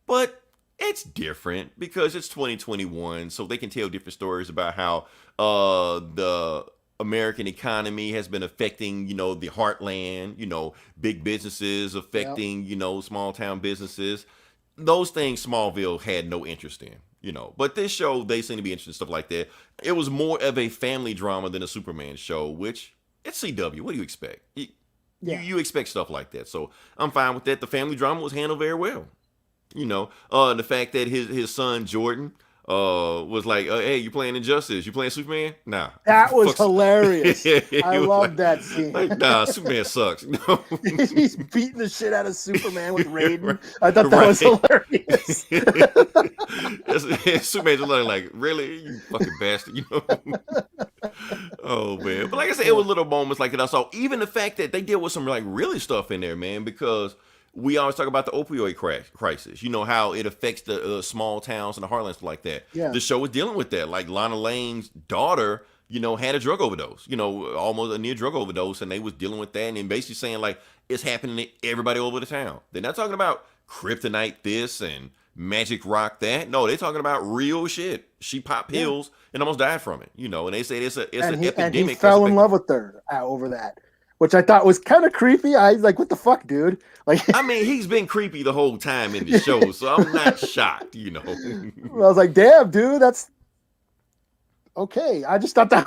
But it's different because it's 2021, so they can tell different stories about how the American economy has been affecting, the heartland, big businesses affecting, small town businesses. Those things Smallville had no interest in, But this show, they seem to be interested in stuff like that. It was more of a family drama than a Superman show, which it's CW. What do you expect? You expect stuff like that. So I'm fine with that. The family drama was handled very well. The fact that his son Jordan was like, hey, you playing Injustice? You playing Superman? Nah. That was hilarious. I love that scene. Like, nah, Superman sucks. No. He's beating the shit out of Superman with Raiden. I thought that was hilarious. Superman's like, really? You fucking bastard, Oh, man. But like I said, it was little moments like that I saw. Even the fact that they deal with some like really stuff in there, man, because we always talk about the opioid crisis, how it affects the small towns and the heartlands like that. Yeah. The show is dealing with that. Like Lana Lane's daughter, had a drug overdose, almost a near drug overdose. And they was dealing with that and then basically saying like, it's happening to everybody over the town. They're not talking about kryptonite this and magic rock that. No, they're talking about real shit. She popped pills and almost died from it, and they say it's an epidemic. And he fell in love with her over that, which I thought was kind of creepy. I was like, what the fuck, dude? Like, I mean, he's been creepy the whole time in the show, so I'm not shocked, I was like, damn, dude, that's okay. I just thought that.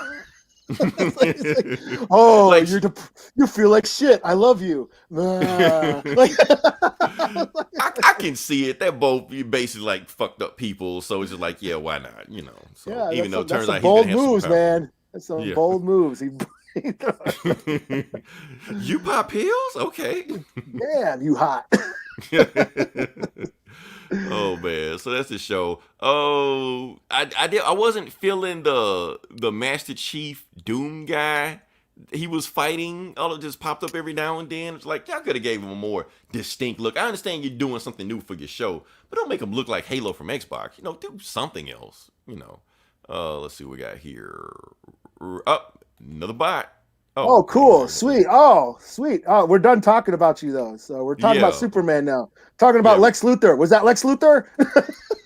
You feel like shit. I love you. Like, I can see it. They're both basically like fucked up people, so it's just like, yeah, why not? So yeah, even though it turns out bold he's gonna have moves, man. That's some bold moves. You pop pills? Okay. Damn, you hot. Oh man, so that's the show. Oh, I wasn't feeling the Master Chief Doom guy. He was fighting. All it just popped up every now and then. It's like y'all could have gave him a more distinct look. I understand you're doing something new for your show, but don't make him look like Halo from Xbox. Do something else. Let's see what we got here. Another bot. Oh, cool. Sweet. Oh, we're done talking about you, though. So we're talking about Superman now. Talking about Lex Luthor. Was that Lex Luthor?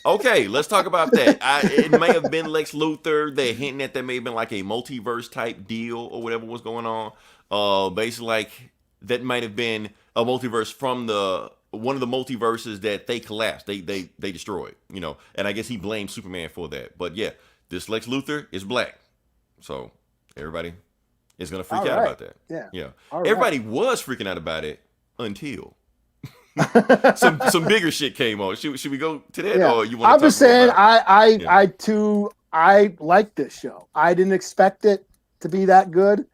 Okay, let's talk about that. It may have been Lex Luthor. They're hinting that there may have been like a multiverse type deal or whatever was going on. Basically, like that might have been a multiverse from one of the multiverses that they collapsed. They destroyed, And I guess he blamed Superman for that. But yeah, This Lex Luthor is black. So everybody is going to freak All out right. about that. Yeah. Everybody was freaking out about it until some bigger shit came on. Should we go to that, or you want to? I'm just saying, I like this show. I didn't expect it to be that good.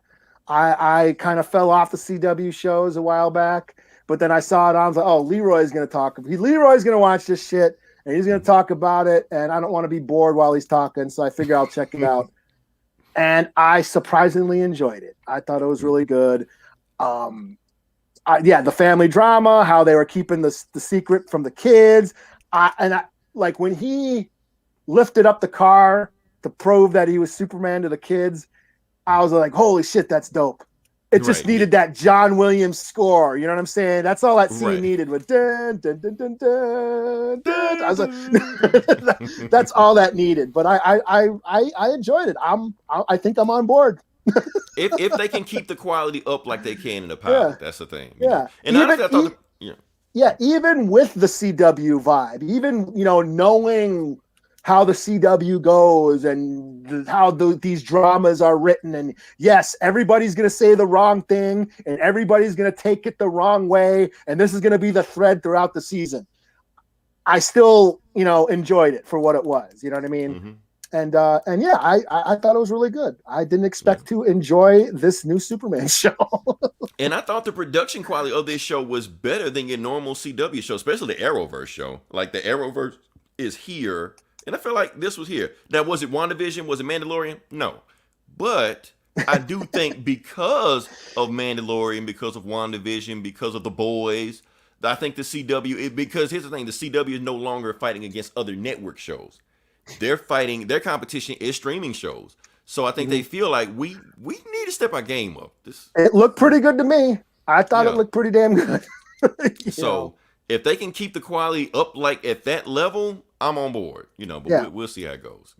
I kind of fell off the CW shows a while back, but then I saw it on. I was like, oh, Leroy's going to watch this shit, and he's going to talk about it, and I don't want to be bored while he's talking, so I figure I'll check it out. And I surprisingly enjoyed it. I thought it was really good. The family drama, how they were keeping the secret from the kids. Like when he lifted up the car to prove that he was Superman to the kids, I was like, holy shit, that's dope. It just needed that John Williams score. You know what I'm saying? That's all that scene needed with dun, dun, dun, dun, dun, dun. I was like, that's all that needed. But I enjoyed it. I think I'm on board. if they can keep the quality up like they can in the pilot, that's the thing. Yeah. And honestly, I thought even with the CW vibe, even knowing how the CW goes and how these dramas are written, and yes, everybody's going to say the wrong thing and everybody's going to take it the wrong way, and this is going to be the thread throughout the season. I still, enjoyed it for what it was. You know what I mean? Mm-hmm. And I thought it was really good. I didn't expect to enjoy this new Superman show. And I thought the production quality of this show was better than your normal CW show, especially the Arrowverse show. Like the Arrowverse is here, and I feel like this was here. Now, was it WandaVision? Was it Mandalorian? No. But I do think because of Mandalorian, because of WandaVision, because of The Boys, I think the CW, because here's the thing, the CW is no longer fighting against other network shows. They're fighting, their competition is streaming shows. So I think they feel like we need to step our game up. It looked pretty good to me. I thought it looked pretty damn good. So if they can keep the quality up like at that level, I'm on board. But we'll see how it goes.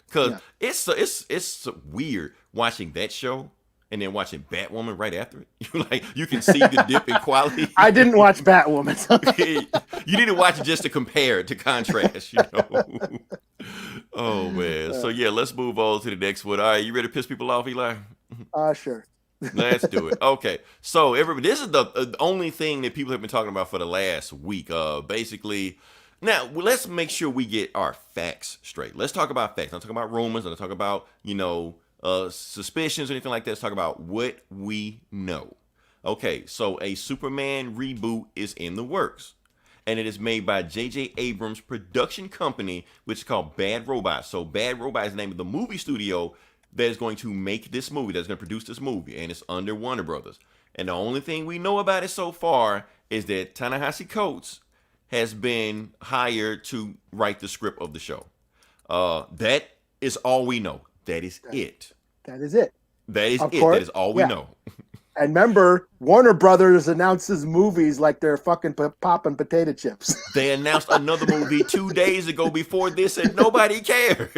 Because it's weird watching that show and then watching Batwoman right after it. Like you can see the dip in quality. I didn't watch Batwoman. You need to watch it just to compare it, to contrast. Oh man. So let's move on to the next one. All right, you ready to piss people off, Eli? Sure. Let's do it. Okay. So everybody, this is the only thing that people have been talking about for the last week. Basically, now let's make sure we get our facts straight. Let's talk about facts. I'm talking about rumors. I'm not talking about suspicions or anything like that. Let's talk about what we know. Okay. So a Superman reboot is in the works. And it is made by J.J. Abrams' production company, which is called Bad Robot. So Bad Robot is the name of the movie studio that is going to make this movie, that's going to produce this movie, and it's under Warner Brothers. And the only thing we know about it so far is that Ta-Nehisi Coates has been hired to write the script of the show. That is all we know. That is it. That is it. That is of it. Course. That is all we know. And remember, Warner Brothers announces movies like they're fucking popping potato chips. They announced another movie 2 days ago before this, and nobody cared.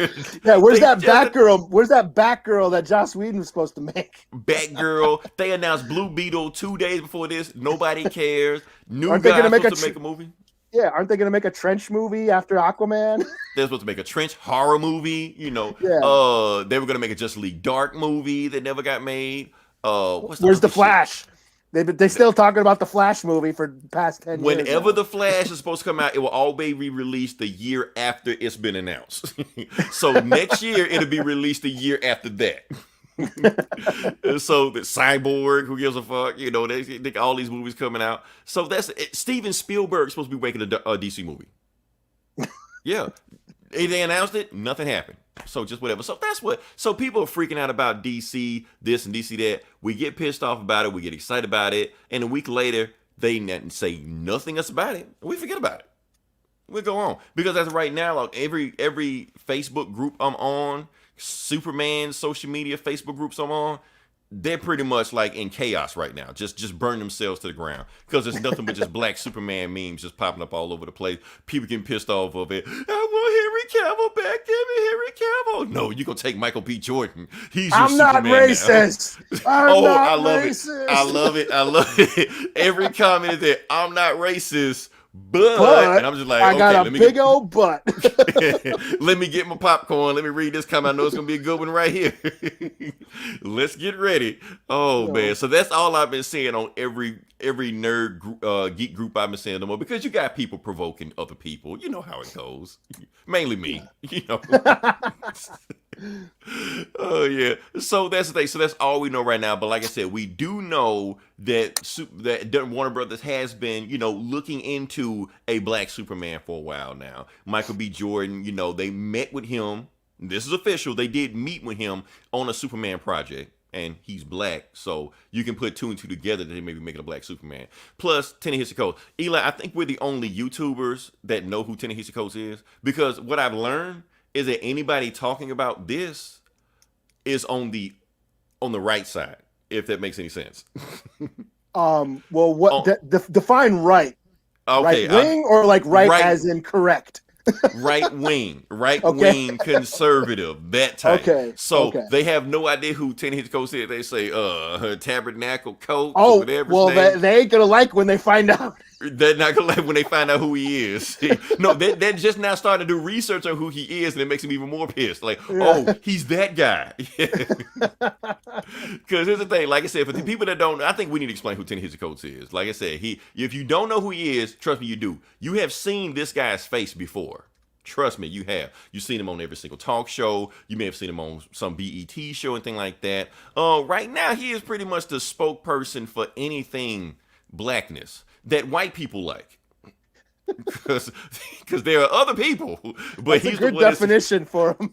Yeah, where's that Batgirl? Where's that Batgirl that Joss Whedon was supposed to make? Batgirl. They announced Blue Beetle 2 days before this. Nobody cares. Aren't they gonna supposed to make a movie. Yeah, aren't they going to make a trench movie after Aquaman? They're supposed to make a trench horror movie. They were going to make a Justice League Dark movie that never got made. Where's the Flash? They still talking about the Flash movie for the past 10 years. Whenever the Flash is supposed to come out, it will always be released the year after it's been announced. So next year, it'll be released the year after that. So the Cyborg, who gives a fuck? They all these movies coming out. So that's it. Steven Spielberg is supposed to be making a DC movie. Yeah. They announced it, nothing happened. So just whatever. So that's what. So people are freaking out about DC this and DC that. We get pissed off about it. We get excited about it, and a week later they say nothing else about it. We forget about it. We go on because as of right now, like every Facebook group I'm on, Superman social media Facebook groups I'm on, they're pretty much like in chaos right now. Just burn themselves to the ground because there's nothing but just black Superman memes just popping up all over the place. People getting pissed off of it. I want Henry Cavill back. Give me Henry Cavill. No, you gonna take Michael B. Jordan. He's your I'm not Superman racist. I love it. I love it. Every comment is that I'm not racist, but, and I'm just like, I okay, got a big old butt. let me get my popcorn. Let me read this comment. I know it's gonna be a good one right here. Let's get ready. Oh man, so that's all I've been seeing on every nerd geek group I've been seeing no more, because you got people provoking other people. You know how it goes. Mainly me. You know. Oh yeah. So that's the thing. So that's all we know right now. But like I said, we do know that Warner Brothers has been, looking into a black Superman for a while now. Michael B. Jordan, they met with him. This is official. They did meet with him on a Superman project, and he's black, so you can put two and two together that they may be making a black Superman. Plus, Ta-Nehisi Coates. Eli, I think we're the only YouTubers that know who Ta-Nehisi Coates is, because what I've learned is that anybody talking about this is on the right side, if that makes any sense. Well, what define right? Okay, right wing or like right as in correct? right wing conservative, that type. Okay. So they have no idea who Ta-Nehisi Coates is. They say Tabernacle Coates. Oh, whatever. Well, they ain't gonna like when they find out. They're not gonna like when they find out who he is. No, they're just now starting to do research on who he is, and it makes them even more pissed. Like, oh, he's that guy. Because here's the thing, like I said, for the people that don't, I think we need to explain who Ta-Nehisi Coates is. Like I said, if you don't know who he is, trust me, you do. You have seen this guy's face before. Trust me, you have. You've seen him on every single talk show. You may have seen him on some BET show and thing like that. Right now, he is pretty much the spokesperson for anything blackness that white people like. Because there are other people, but That's a good definition for him.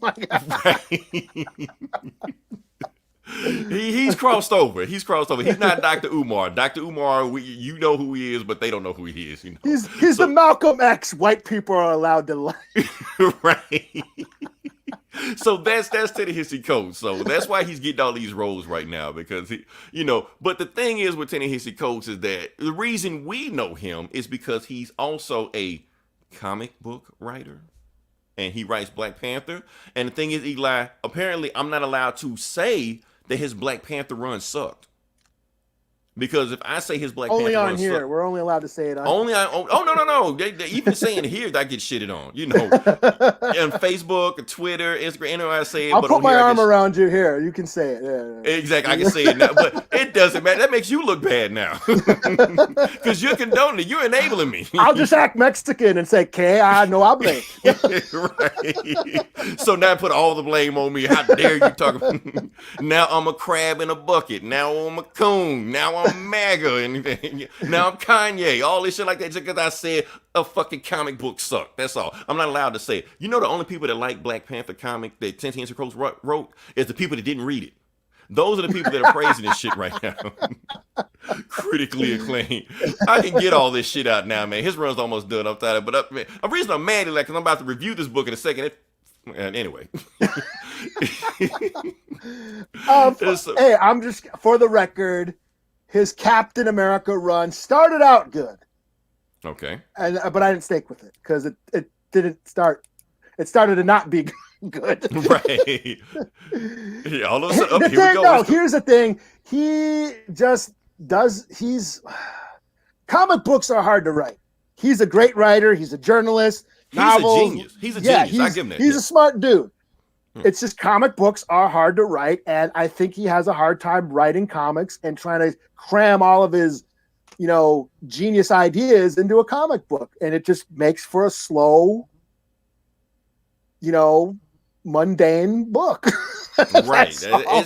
He's crossed over. He's not Dr. Umar. Dr. Umar, you know who he is, but they don't know who he is. He's the Malcolm X white people are allowed to like. Right. So that's Ta-Nehisi Coates. So that's why he's getting all these roles right now, because But the thing is with Ta-Nehisi Coates is that the reason we know him is because he's also a comic book writer, and he writes Black Panther. And the thing is, Eli, apparently I'm not allowed to say that his Black Panther run sucked. Because if I say his Black Panther only on run here, sucked, we're only allowed to say it on no. They even saying here that I get shitted on, on Facebook, Twitter, Instagram, anywhere I say it. I'll but put on my here, arm around you here. You can say it. Yeah. Exactly, I can say it now, but it doesn't matter. That makes you look bad now, because you're condoning it. You're enabling me. I'll just act Mexican and say, "Que no hable." Right. So now put all the blame on me. How dare you talk? Now I'm a crab in a bucket. Now I'm a coon. Now I'm MAGA, and now I'm Kanye. All this shit like that just because I said a fucking comic book sucked. That's all. I'm not allowed to say it. The only people that like Black Panther comic that Ta-Nehisi Coates wrote is the people that didn't read it. Those are the people that are praising this shit right now. Critically acclaimed. I can get all this shit out now, man. His run's almost done. I'm tired. But the reason I'm mad is because I'm about to review this book in a second. And anyway. Hey, I'm just, for the record, his Captain America run started out good. Okay. But I didn't stick with it because it didn't start. It started to not be good. Right. Yeah, all of a sudden, here we go. No, here's the thing. Comic books are hard to write. He's a great writer. He's a journalist. He's a genius. He's a genius. I give him that. He's a smart dude. It's just comic books are hard to write, and I think he has a hard time writing comics and trying to cram all of his, genius ideas into a comic book, and it just makes for a slow, mundane book. Right.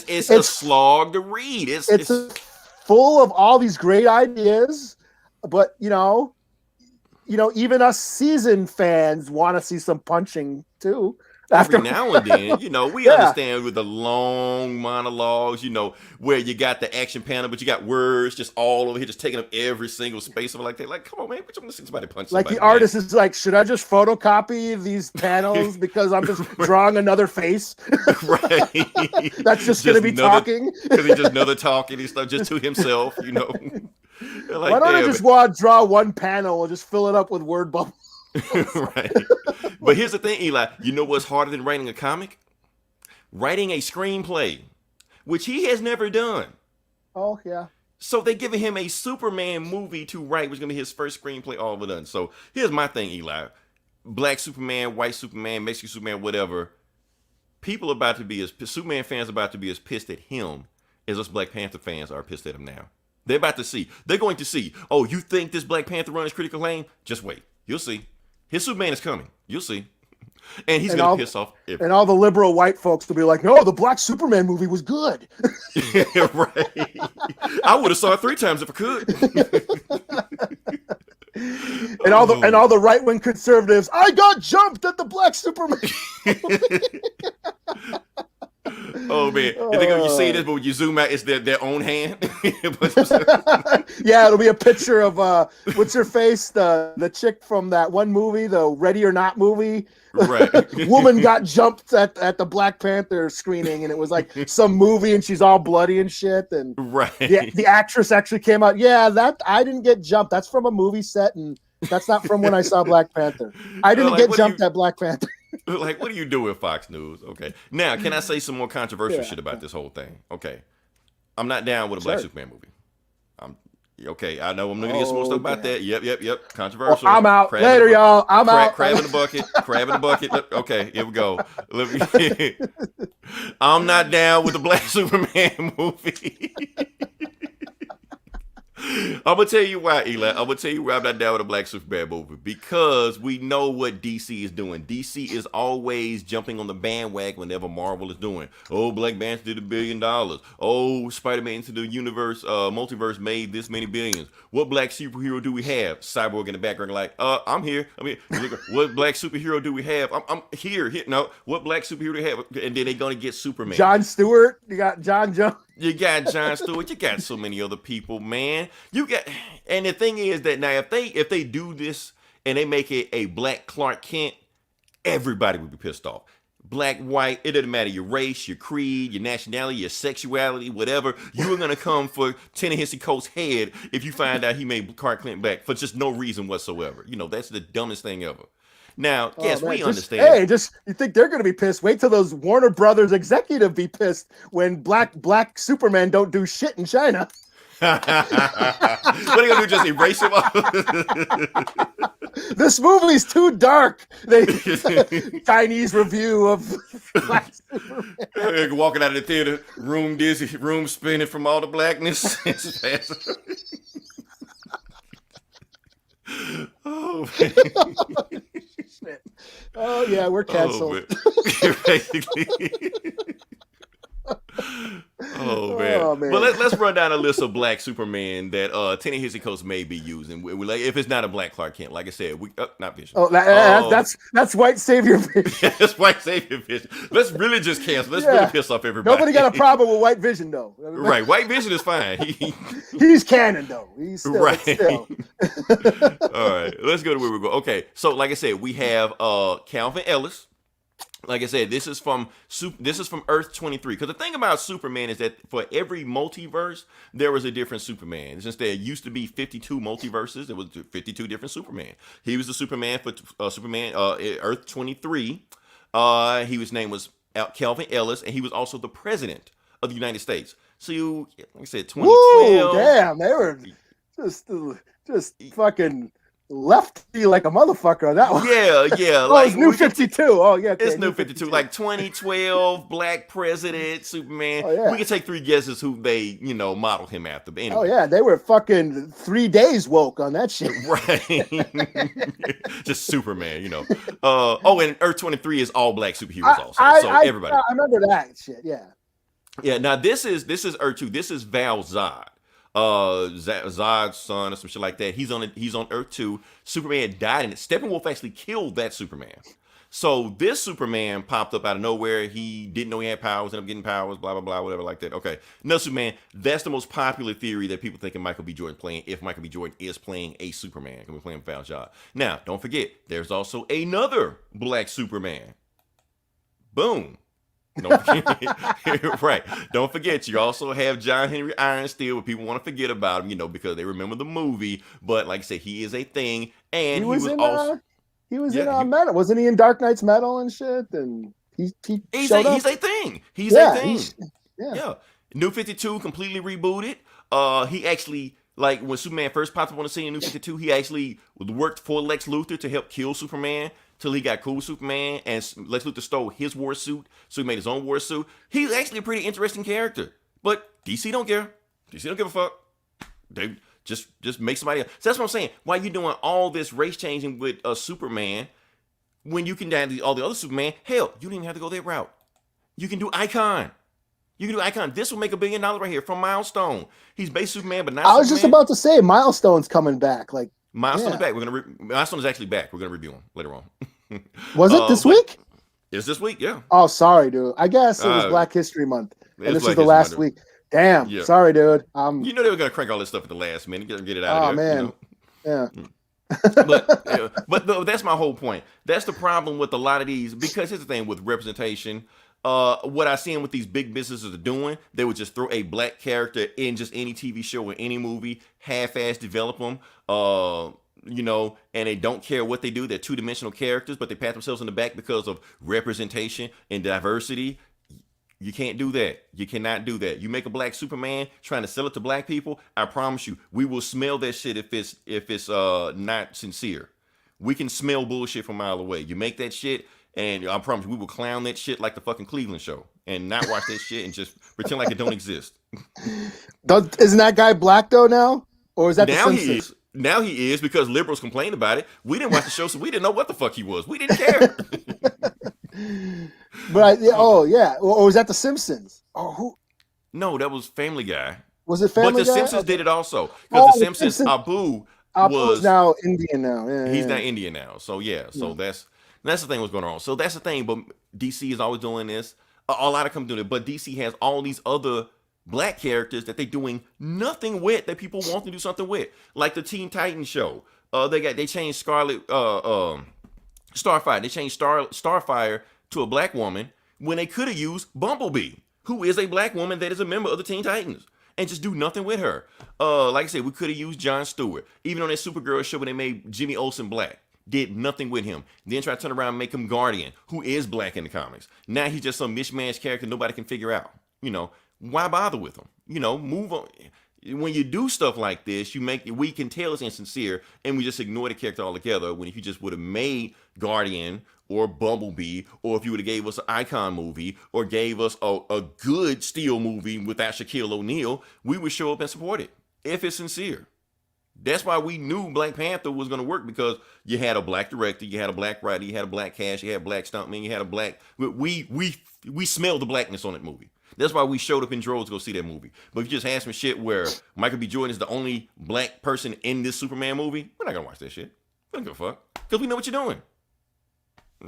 It's a slog to read. It's full of all these great ideas, but even us seasoned fans want to see some punching too. Every now and then, we understand with the long monologues, where you got the action panel, but you got words just all over here, just taking up every single space of it like that. Like, come on, man, I'm listening to somebody punch somebody. Like the artist is like, should I just photocopy these panels because I'm just drawing another face? Right. That's just going to be talking. Because he's just another talking and stuff just to himself, Like, why don't I just draw one panel and just fill it up with word bubbles? Right. But here's the thing, Eli. You know what's harder than writing a comic? Writing a screenplay, which he has never done. Oh, yeah. So they giving him a Superman movie to write, which is gonna be his first screenplay all of a sudden. So here's my thing, Eli. Black Superman, white Superman, Mexican Superman, whatever. People about to be as Superman fans about to be as pissed at him as us Black Panther fans are pissed at him now. They're about to see. They're going to see. Oh, you think this Black Panther run is critical lane? Just wait. You'll see. His Superman is coming. You'll see. And he's going to piss off everyone. And all the liberal white folks will be like, no, the Black Superman movie was good. Yeah, right. I would have saw it 3 times if I could. And all the right wing conservatives, I got jumped at the Black Superman. Oh man! You see this, but when you zoom out, it's their own hand. Yeah, it'll be a picture of what's her face, the chick from that one movie, the Ready or Not movie. Right. Woman got jumped at the Black Panther screening, and it was like some movie, and she's all bloody and shit. And right. the actress actually came out. Yeah, that I didn't get jumped. That's from a movie set, and that's not from when I saw Black Panther. I didn't get jumped at Black Panther. Like, what are you doing, Fox News? Okay. Now, can I say some more controversial shit about this whole thing? Okay. I'm not down with a Black Superman movie. Okay, I know I'm gonna get some more stuff about that. Yep. Controversial. Well, I'm out. Later, y'all. I'm out. Crab in the bucket. Crab in the bucket. Okay, here we go. I'm not down with the Black Superman movie. I'm gonna tell you why, Eli. I'm gonna tell you why I'm not down with a Black Superman movie. Because we know what DC is doing. DC is always jumping on the bandwagon whenever Marvel is doing. Oh, Black Panther did $1 billion. Oh, Spider-Man into the universe, multiverse made this many billions. What black superhero do we have? Cyborg in the background, like, I'm here. I mean, what black superhero do we have? I'm here. No, what black superhero do we have? And then they're gonna get Superman. John Stewart. You got John Jones. You got John Stewart. You got so many other people, man. And the thing is that now if they do this and they make it a Black Clark Kent, everybody would be pissed off. Black, white, it doesn't matter your race, your creed, your nationality, your sexuality, whatever. You are gonna come for Ta-Nehisi Coates' head if you find out he made Clark Kent black for just no reason whatsoever. You know, that's the dumbest thing ever. Now, yes, we understand. Hey, you think they're going to be pissed? Wait till those Warner Brothers executive be pissed when black Superman don't do shit in China. What are you gonna do? Just erase him? This movie's too dark. Chinese review of Black Superman. Walking out of the theater, room dizzy, room spinning from all the blackness. Oh man. Shit. Oh yeah, we're canceled. Oh man. But let's run down a list of Black Superman that Ta-Nehisi Coates may be using. We like, if it's not a Black Clark Kent, like I said, not Vision. Oh, that's white savior Vision. That's white savior Vision. Let's really just cancel. Let's really piss off everybody. Nobody got a problem with White Vision though. Right, White Vision is fine. He's canon though. He's still, right. Still. All right, let's go to where we go. Okay, so like I said, we have Calvin Ellis. Like I said, this is from Earth 23. Because the thing about Superman is that for every multiverse, there was a different Superman. Since there used to be 52 multiverses, there was 52 different Superman. He was the Superman for Superman Earth 23. His name was Calvin Ellis, and he was also the president of the United States. So like I said, 2012. Woo, damn, they were just fucking lefty like a motherfucker on that one. Yeah. Oh, like, it's New 52. Oh, yeah. Okay, it's New 52. Like 2012, Black President, Superman. Oh, yeah. We can take 3 guesses who they, modeled him after. But anyway. Oh, yeah. They were fucking 3 days woke on that shit. Right. Just Superman, and Earth 23 is all Black superheroes also. Everybody. I remember that shit, yeah. Yeah, now this is Earth 2. This is Val Zod. Zod's son or some shit like that. He's on Earth 2. Superman died in it. Steppenwolf actually killed that Superman. So this Superman popped up out of nowhere. He didn't know he had powers, ended up getting powers, blah, blah, blah, whatever like that. Okay. No, Superman, that's the most popular theory that people think of Michael B. Jordan playing, if Michael B. Jordan is playing a Superman. Because we're playing Val Zod. Now, don't forget, there's also another Black Superman. Boom. Don't forget, right. Don't forget, you also have John Henry Irons Steel, where people want to forget about him, because they remember the movie. But like I said, he is a thing, and he was also in Metal, wasn't he? In Dark Knight's Metal and shit, and he's a thing. He's a thing. Yeah. New 52 completely rebooted. He actually, like, when Superman first popped up on the scene in New 52, he actually worked for Lex Luthor to help kill Superman till he got cool with Superman, and Lex Luthor stole his war suit, so he made his own war suit. He's actually a pretty interesting character, but DC don't care. DC don't give a fuck. They just make somebody else. So that's what I'm saying. Why you doing all this race changing with Superman when you can have all the other Superman? Hell, you don't even have to go that route. You can do Icon. This will make $1 billion right here from Milestone. He's based Superman, but not I was Superman. just about to say Milestone's coming back. Like Milestone is back. Milestone is actually back. We're gonna review him later on. Was it this week? It's this week, yeah. Oh, sorry, dude. I guess it was Black History Month, and this is the last week. Damn. Yeah. Sorry, dude. You know they were gonna crank all this stuff at the last minute, get it out of there. Oh man. You know? Yeah. but that's my whole point. That's the problem with a lot of these, because here's the thing with representation. What I seen with these big businesses are doing, they would just throw a black character in just any TV show or any movie, half-ass develop them, and they don't care what they do. They're two-dimensional characters, but they pat themselves in the back because of representation and diversity. You can't do that. You cannot do that. You make a black Superman trying to sell it to black people, I promise you, we will smell that shit if it's not sincere. We can smell bullshit from a mile away. You make that shit, and I promise you, we will clown that shit like the fucking Cleveland show and not watch that shit and just pretend like it don't exist. Isn't that guy black though now? Or is that now the he is? Now he is, because liberals complained about it. We didn't watch the show, so we didn't know what the fuck he was. We didn't care. But or was that The Simpsons? Oh, who? No, that was Family Guy. Was it Family Guy? But The Simpsons did it also, because The Simpsons, Abu was now Indian now. Yeah, he's not Indian now. So so that's the thing what's going on. So that's the thing. But DC is always doing this. A lot of them doing it. But DC has all these other black characters that they're doing nothing with, that people want to do something with, like the Teen Titans show. They changed Starfire. They changed Starfire to a black woman when they could have used Bumblebee, who is a black woman that is a member of the Teen Titans, and just do nothing with her. Like I said, we could have used Jon Stewart, even on that Supergirl show when they made Jimmy Olsen black. Did nothing with him. Then try to turn around and make him Guardian, who is black in the comics. Now he's just some mishmash character nobody can figure out. Why bother with him? Move on. When you do stuff like this, we can tell it's insincere, and we just ignore the character altogether. When if you just would have made Guardian or Bumblebee, or if you would have gave us an Icon movie, or gave us a good Steel movie without Shaquille O'Neal, we would show up and support it if it's sincere. That's why we knew Black Panther was going to work, because you had a black director, you had a black writer, you had a black cast, you had a black stuntman, you had a black. We smelled the blackness on that movie. That's why we showed up in droves to go see that movie. But if you just have some shit where Michael B. Jordan is the only black person in this Superman movie, we're not gonna watch that shit. We don't give a fuck, because we know what you're doing.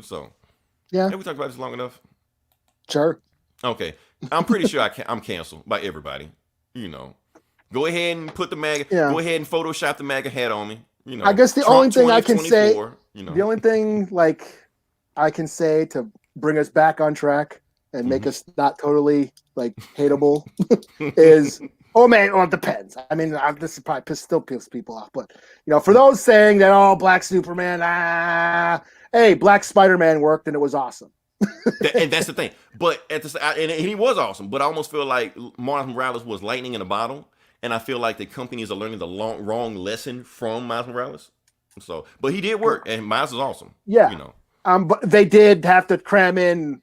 So have we talked about this long enough? Sure. Okay, I'm pretty sure I'm canceled by everybody. Go ahead and put the MAGA. Yeah. Go ahead and Photoshop the MAGA hat on me. I guess the only thing I can say, the only thing I can say to bring us back on track and make us not totally hateable is, it depends. I mean, this is probably still pisses people off, but for those saying that black Superman, hey, black Spider-Man worked and it was awesome. And that's the thing. But and he was awesome. But I almost feel like Miles Morales was lightning in a bottle. And I feel like the companies are learning the wrong lesson from Miles Morales. So, but he did work, and Miles is awesome. Yeah, but they did have to cram in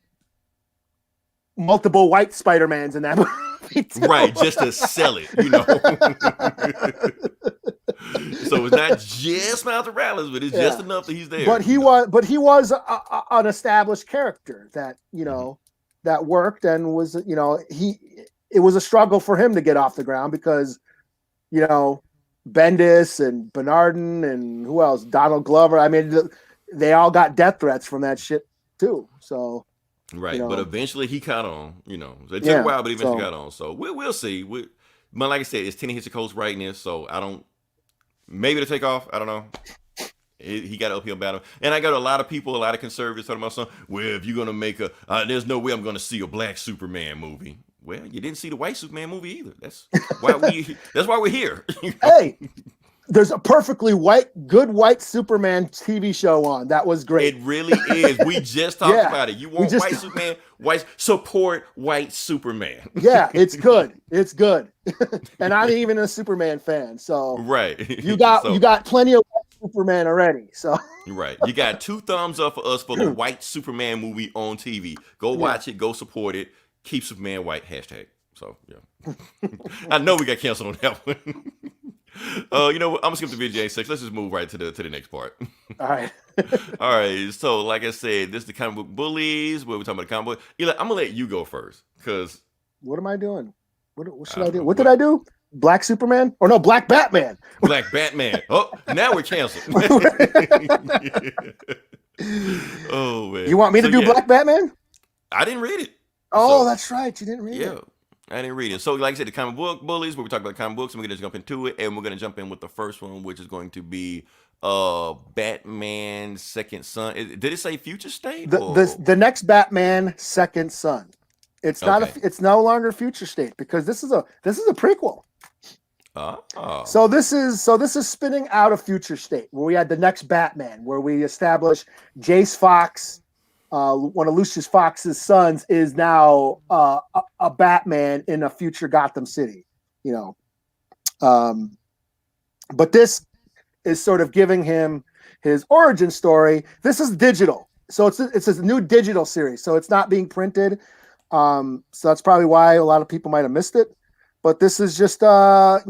multiple white Spider-Mans in that movie too. Right, just to sell it, So it's not just Miles Morales, but it's just enough that he's there. But he was an established character that that worked and was It was a struggle for him to get off the ground because, Bendis and Bernardin and who else? Donald Glover. I mean, they all got death threats from that shit too. So, right. But eventually he caught on. It took a while, but eventually got on. So we'll see. But like I said, it's Ta-Nehisi Coates writing this, so maybe to take off. I don't know. He got an uphill battle, and I got a lot of people, a lot of conservatives talking about something. Well, if you're gonna make there's no way I'm gonna see a black Superman movie. Well, you didn't see the white Superman movie either. That's why we're here. Hey, there's a perfectly good white Superman TV show on. That was great. It really is. We just talked Yeah. about it. You want white Superman? Support white Superman. Yeah, it's good. It's good. And I'm even a Superman fan. So right. You got plenty of white Superman already. So right. You got 2 thumbs up for us for the white Superman movie on TV. Go watch it. Go support it. Keep Superman white. #. So yeah. I know we got canceled on that one. You know what? I'm gonna skip the VGA section. Let's just move right to the next part. All right. All right. So, like I said, this is the comic book bullies. Where we're talking about the comic book. Eli, I'm gonna let you go first because. What am I doing? What should I do? What did I do? Black Superman? Or no, Black Batman. Black Batman. Oh, now we're canceled. Oh man. You want me to do Black Batman? I didn't read it. Oh, that's right. You didn't read it. Yeah. I didn't read it. So, like I said, the comic book bullies, where we talk about comic books, and we're going to jump into it. And we're going to jump in with the first one, which is going to be Batman Second Son. Did it say Future State? The next Batman Second Son. It's not it's no longer Future State because this is a prequel. So this is spinning out of Future State where we had the next Batman, where we establish Jace Fox. One of Lucius Fox's sons is now a Batman in a future Gotham City, you know. But this is sort of giving him his origin story. This is digital, so it's a new digital series, so it's not being printed. So that's probably why a lot of people might have missed it. But this is just a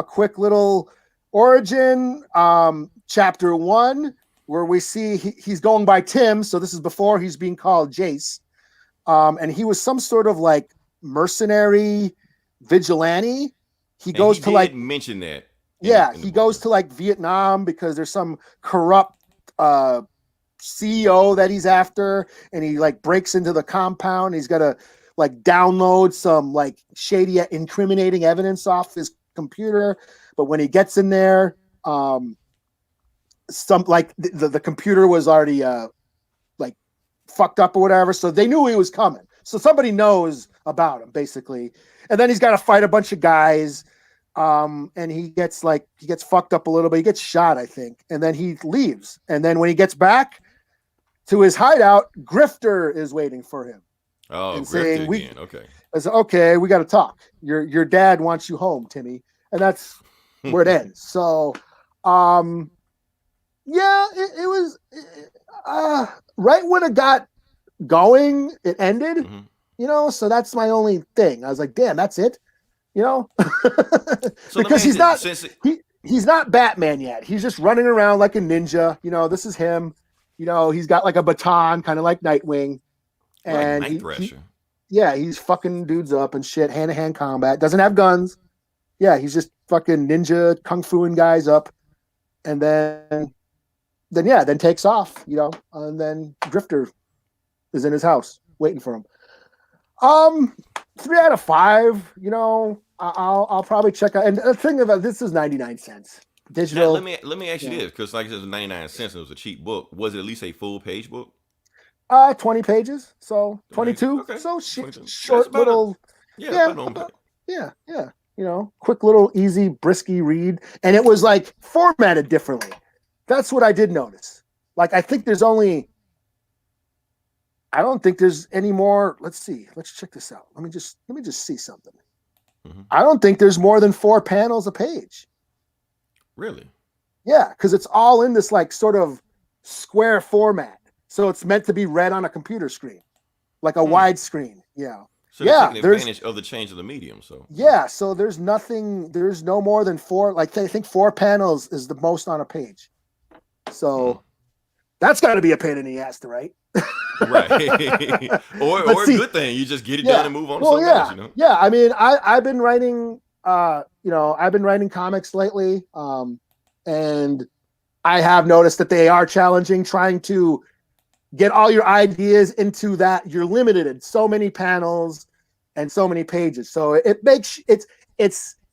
quick little origin, chapter 1. Where we see he's going by Tim, so this is before he's being called Jace, and he was some sort of like mercenary vigilante. He goes to like mention that. He goes to like Vietnam because there's some corrupt CEO that he's after, and he like breaks into the compound. He's got to like download some like shady, incriminating evidence off his computer. But when he gets in there, some like the computer was already like fucked up or whatever, so they knew he was coming. So somebody knows about him basically, and then he's got to fight a bunch of guys, and he gets fucked up a little bit. He gets shot, I think, and then he leaves. And then when he gets back to his hideout, Grifter is waiting for him. Oh, and Grifter saying, again. Okay. I said, okay, we got to talk. Your dad wants you home, Timmy, and that's where it ends. So, yeah, it was right when it got going, it ended, you know, so that's my only thing. I was like, damn, that's it, you know, because he's not Batman yet. He's just running around like a ninja, you know. This is him, you know. He's got like a baton, kind of like Nightwing, and he's fucking dudes up and shit, hand-to-hand combat. Doesn't have guns. Yeah, he's just fucking ninja kung fuing guys up, and then takes off, you know, and then Drifter is in his house waiting for him. 3 out of 5, you know. I'll probably check out. And the thing about this is 99 cents digital. Now, let me ask you this, because like I said, it was 99 cents. It was a cheap book. Was it at least a full page book? 20 pages, so 22. Okay. So short little. Yeah. You know, quick little easy brisky read, and it was like formatted differently. That's what I did notice. Like, I don't think there's any more. Let's see. Let's check this out. Let me just see something. I don't think there's more than 4 panels a page. Really? Yeah, because it's all in this like sort of square format. So it's meant to be read on a computer screen, like a wide screen. Yeah. So they're taking advantage of the change of the medium. So so there's no more than 4. Like, I think 4 panels is the most on a page. So that's got to be a pain in the ass to write. Right. or a good thing. You just get it done and move on to something else, you know? Yeah. I mean, I've been writing, I've been writing comics lately. And I have noticed that they are challenging, trying to get all your ideas into that. You're limited in so many panels and so many pages. So it makes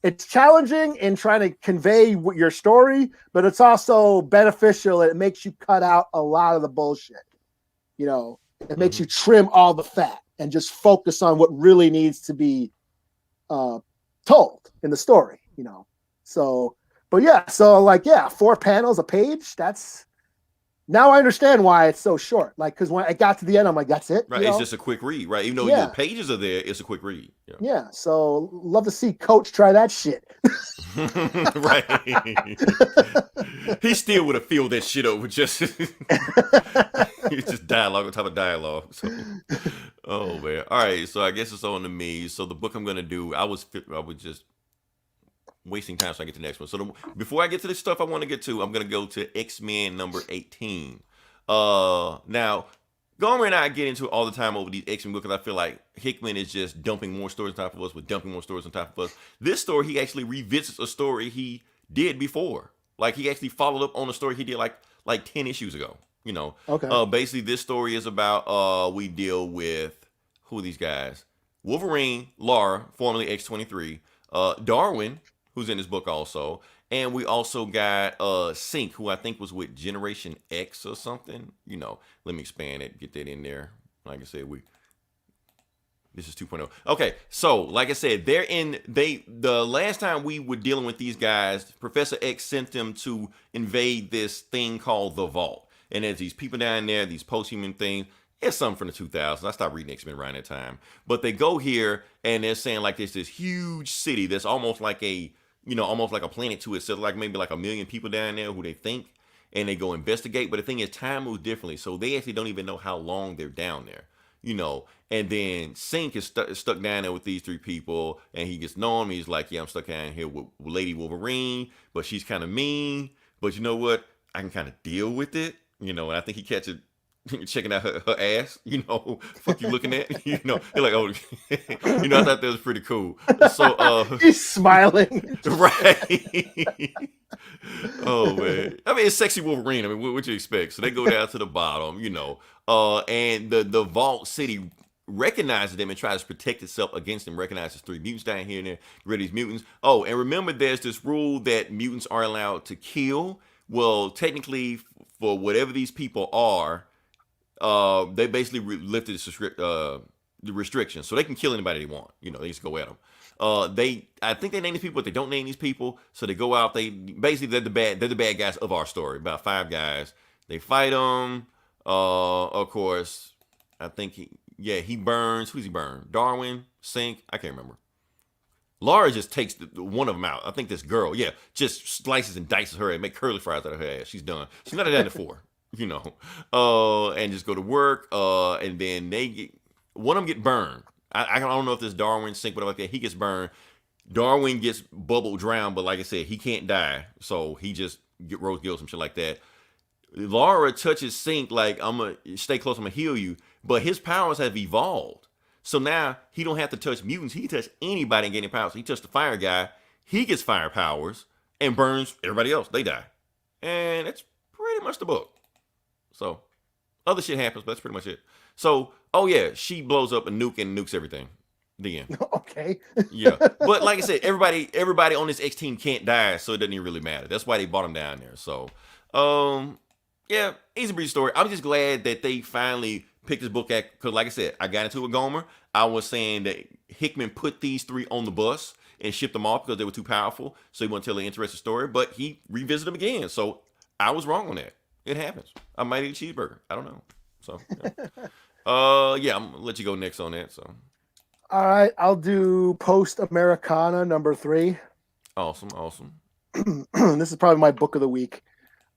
it's challenging in trying to convey your story, but it's also beneficial. It makes you cut out a lot of the bullshit. You know, it makes you trim all the fat and just focus on what really needs to be told in the story, you know. So But yeah, so like, yeah, 4 panels a page. That's now I understand why it's so short. Like, because when I got to the end, I'm like, that's it, Right. It's just a quick read, right? Even though the Yeah, pages are there, it's a quick read. Yeah. yeah. So love to see Coach try that shit. Right. He still would have filled that shit over just it's just dialogue on top of dialogue. So, oh man. All right. So I guess it's on to me. So the book I'm gonna do, I was just wasting time, so I get to the next one. So before I get to the stuff I want to get to, I'm gonna go to X-Men number 18. Now Gomer and I get into it all the time over these X-Men books because I feel like Hickman is just dumping more stories on top of us with dumping more stories on top of us. This story, he actually revisits a story he did before. Like he actually followed up on a story he did like 10 issues ago. You know. Okay. Basically this story is about we deal with who are these guys? Wolverine, Laura, formerly X-23, Darwin, who's in this book also. And we also got Sync, who I think was with Generation X or something. You know, let me expand it, get that in there. Like I said, this is 2.0. Okay, so like I said, the last time we were dealing with these guys, Professor X sent them to invade this thing called the Vault. And there's these people down there, these post-human things. It's something from the 2000s. I stopped reading X-Men around that time. But they go here and they're saying like there's this huge city that's almost like almost like a planet to itself, like maybe like 1 million people down there who they think, and they go investigate. But the thing is, time moves differently, so they actually don't even know how long they're down there, And then Sync is stuck down there with these 3 people, and he gets known. He's like, yeah, I'm stuck down here with Lady Wolverine, but she's kind of mean. But you know what? I can kind of deal with it, And I think he catches checking out her ass, fuck you looking at, you're like, oh, I thought that was pretty cool. So, he's smiling, right? Oh man, I mean, it's sexy Wolverine. I mean, what you expect? So they go down to the bottom, and the Vault City recognizes them and tries to protect itself against them. Recognizes 3 mutants down here and there. Get rid of these mutants. Oh, and remember, there's this rule that mutants are allowed to kill. Well, technically, for whatever these people are. They basically lifted the restrictions, so they can kill anybody they want. They just go at them. I think they name these people, but they don't name these people. So they go out. They're the bad guys of our story. About 5 guys. They fight them. Of course, I think he burns. Who's he burn? Darwin, Sync. I can't remember. Laura just takes one of them out. I think this girl, just slices and dices her and make curly fries out of her ass. She's done. She's not done it before. And just go to work, and then one of them get burned. I don't know if this Darwin, Sync, whatever like that. He gets burned. Darwin gets bubble drowned, but like I said, he can't die, so he just rose gills, some shit like that. Laura touches Sync like, I'm gonna stay close, I'm gonna heal you, but his powers have evolved, so now he don't have to touch mutants. He can touch anybody and get any powers. He touched the fire guy, he gets fire powers and burns everybody else. They die, and that's pretty much the book. So, other shit happens, but that's pretty much it. So, oh yeah, she blows up a nuke and nukes everything. The end. Okay. Yeah, but like I said, everybody on this X team can't die, so it doesn't even really matter. That's why they brought them down there. So, yeah, easy breeze story. I'm just glad that they finally picked this book at, because like I said, I got into it with Gomer. I was saying that Hickman put these 3 on the bus and shipped them off because they were too powerful, so he wanted to tell an interesting story, but he revisited them again. So, I was wrong on that. It happens. I might eat a cheeseburger. I don't know. So, yeah, I'm gonna let you go next on that. So, all right, I'll do Post Americana number 3. Awesome. This is probably my book of the week.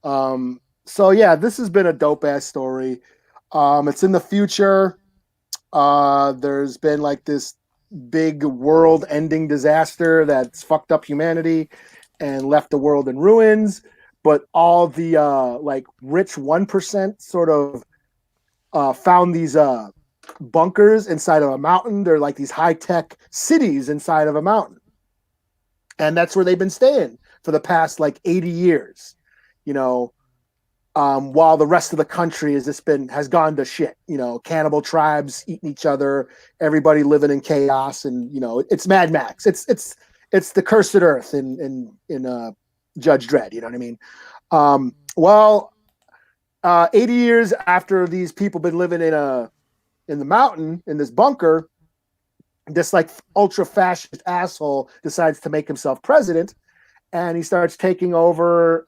So yeah, this has been a dope ass story. It's in the future. There's been like this big world-ending disaster that's fucked up humanity and left the world in ruins. But all the like rich 1% sort of found these bunkers inside of a mountain. They're like these high-tech cities inside of a mountain. And that's where they've been staying for the past like 80 years, while the rest of the country has gone to shit, cannibal tribes eating each other, everybody living in chaos. And, it's Mad Max. It's the cursed earth in Judge Dredd, you know what I mean? 80 years after these people been living in the mountain, in this bunker, this like ultra fascist asshole decides to make himself president, and he starts taking over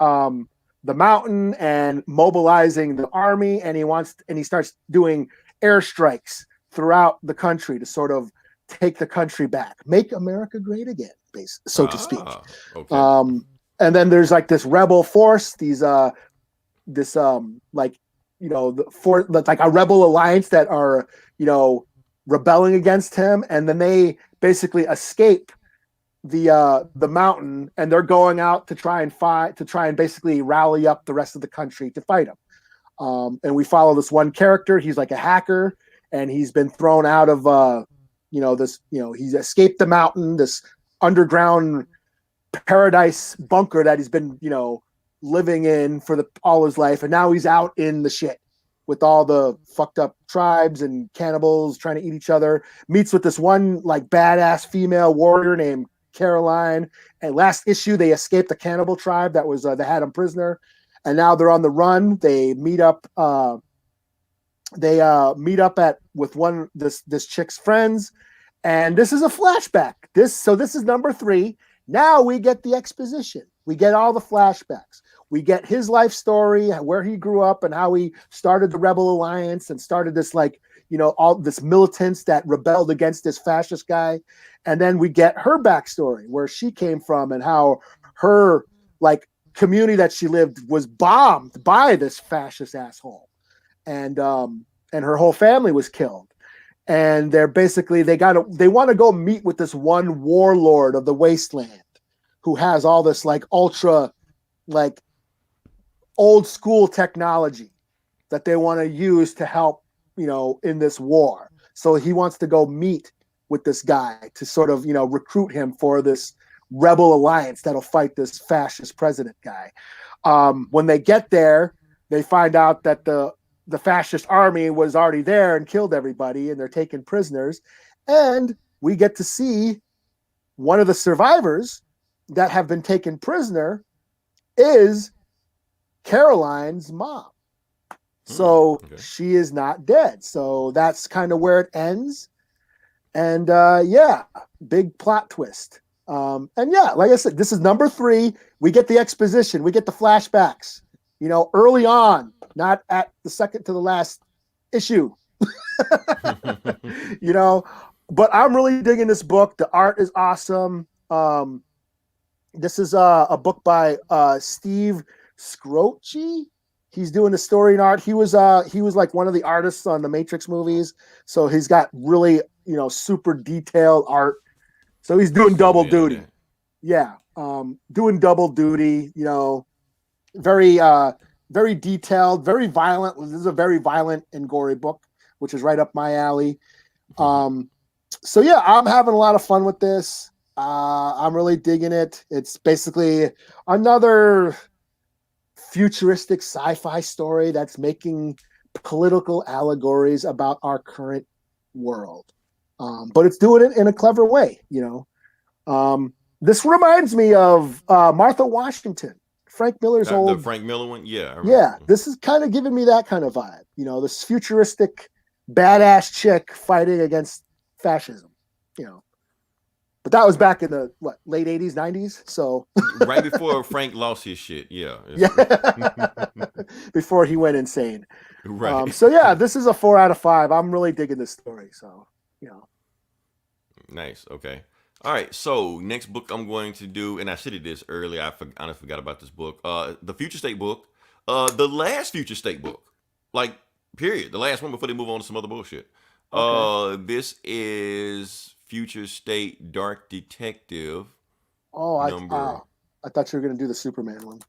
the mountain and mobilizing the army, and he starts doing airstrikes throughout the country to sort of take the country back, make America great again, so to speak. Okay. And then there's like this rebel force, this like like a rebel alliance that are rebelling against him, and then they basically escape the mountain, and they're going out to try and basically rally up the rest of the country to fight him. And we follow this one character. He's like a hacker, and he's been thrown out of he's escaped the mountain, this underground paradise bunker that he's been living in for all his life, and now he's out in the shit with all the fucked up tribes and cannibals trying to eat each other. Meets with this one like badass female warrior named Caroline, and last issue they escaped the cannibal tribe that was they had him prisoner, and now they're on the run. They meet up with this chick's friends, and this is a flashback. This is number 3. Now we get the exposition. We get all the flashbacks. We get his life story, where he grew up and how he started the Rebel Alliance and started this all this militants that rebelled against this fascist guy. And then we get her backstory, where she came from and how her community that she lived was bombed by this fascist asshole. And her whole family was killed. And they're basically, they want to go meet with this one warlord of the wasteland who has all this ultra old school technology that they want to use to help, in this war. So he wants to go meet with this guy to sort of, recruit him for this rebel alliance that'll fight this fascist president guy. When they get there, they find out that the fascist army was already there and killed everybody, and they're taken prisoners. And we get to see one of the survivors that have been taken prisoner is Caroline's mom. So she is not dead. So that's kind of where it ends. And big plot twist. And like I said, this is number 3. We get the exposition. We get the flashbacks, early on, not at the second to the last issue. But I'm really digging this book. The art is awesome. This is a book by Steve Scroce. He's doing the story and art. He was like one of the artists on the Matrix movies, so he's got really super detailed art. So he's doing double duty. Yeah, doing double duty. Very very detailed, very violent. This is a very violent and gory book, which is right up my alley. So yeah, I'm having a lot of fun with this. I'm really digging it. It's basically another futuristic sci-fi story that's making political allegories about our current world. But it's doing it in a clever way, This reminds me of Martha Washington, Frank Miller's the Frank Miller one. Yeah. This is kind of giving me that kind of vibe, this futuristic badass chick fighting against fascism, But that was back in the late 80s, 90s. So right before Frank lost his shit. Yeah. Before he went insane. Right. So yeah, this is a 4 out of 5. I'm really digging this story. So, Nice. Okay. All right. So next book I'm going to do, and I said this earlier. I honestly forgot about this book. The Future State book. The last Future State book. Period. The last one before they move on to some other bullshit. Okay. This is Future State Dark Detective. Oh, I thought you were going to do the Superman one.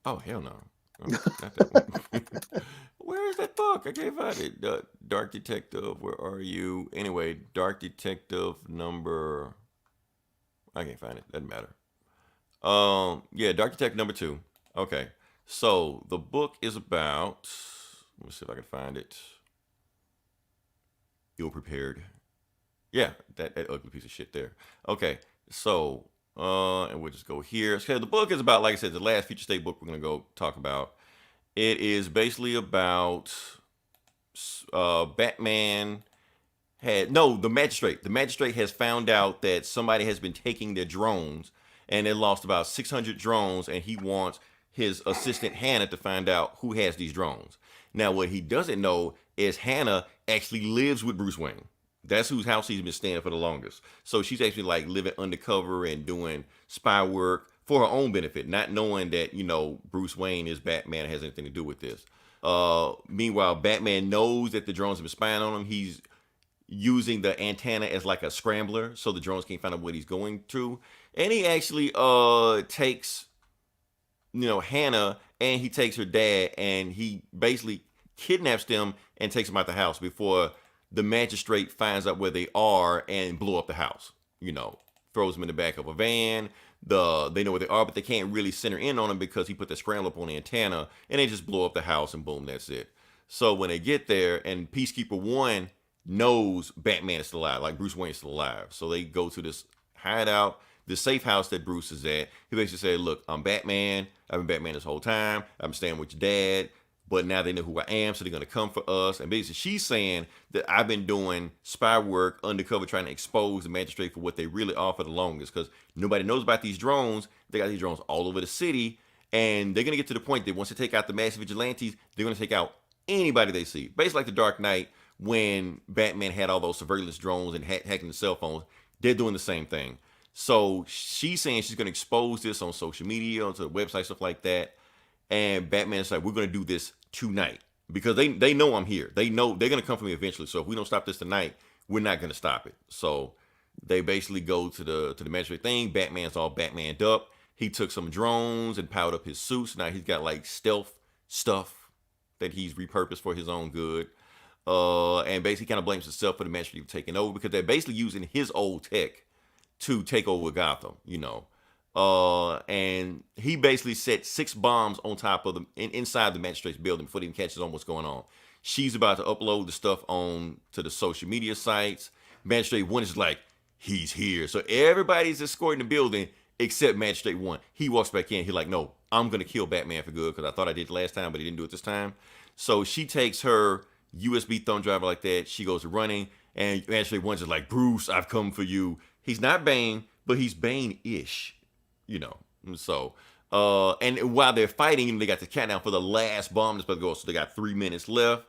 Oh, hell no. Not that one. Where is that book? I can't find it. Dark Detective, where are you? Anyway, Dark Detective number... I can't find it. Doesn't matter. Dark Detective number 2. Okay. So, the book is about... Let me see if I can find it. Ill prepared. Yeah, that ugly piece of shit there. Okay, so and we'll just go here. So the book is about, like I said, the last Future State book we're gonna go talk about. It is basically about Batman the magistrate. The magistrate has found out that somebody has been taking their drones and they lost about 600 drones, and he wants his assistant Hannah to find out who has these drones. Now, what he doesn't know is Hannah actually lives with Bruce Wayne. That's whose house he's been staying for the longest. So she's actually like living undercover and doing spy work for her own benefit, not knowing that, Bruce Wayne is Batman and has anything to do with this. Meanwhile, Batman knows that the drones have been spying on him. He's using the antenna as like a scrambler so the drones can't find out what he's going to. And he actually takes Hannah, and he takes her dad, and he basically kidnaps them and takes them out the house before the magistrate finds out where they are and blow up the house. Throws them in the back of a van. They know where they are, but they can't really center in on them because he put the scramble up on the antenna, and they just blow up the house, and boom, that's it. So when they get there, and Peacekeeper 1 knows Batman is still alive, like Bruce Wayne is still alive. So they go to this hideout, the safe house that Bruce is at. He basically said, look, I'm Batman. I've been Batman this whole time. I'm staying with your dad. But now they know who I am, so they're going to come for us. And basically she's saying that I've been doing spy work undercover, trying to expose the magistrate for what they really are for the longest, because nobody knows about these drones. They got these drones all over the city, and they're going to get to the point that once they take out the massive vigilantes, they're going to take out anybody they see. Basically like the Dark Knight, when Batman had all those surveillance drones and hacking the cell phones. They're doing the same thing. So she's saying she's going to expose this on social media, onto the website, stuff like that. And Batman's like, we're going to do this tonight, because they know I'm here. They know they're going to come for me eventually. So if we don't stop this tonight, we're not going to stop it. So they basically go to the magistrate thing. Batman's all Batmaned up. He took some drones and powered up his suits. Now he's got like stealth stuff that he's repurposed for his own good. And basically kind of blames himself for the magistrate taking over, because they're basically using his old tech to take over Gotham, and he basically set 6 bombs on top of them inside the magistrate's building before he even catches on what's going on. She's about to upload the stuff on to the social media sites. Magistrate 1 is like, he's here. So everybody's escorting the building except Magistrate 1. He walks back in. He's like, no, I'm going to kill Batman for good, because I thought I did last time, but he didn't do it this time. So she takes her USB thumb drive like that. She goes running, and Magistrate 1's just like, Bruce, I've come for you. He's not Bane, but he's Bane-ish. So and while they're fighting, they got the countdown for the last bomb that's supposed to go. So they got 3 minutes left.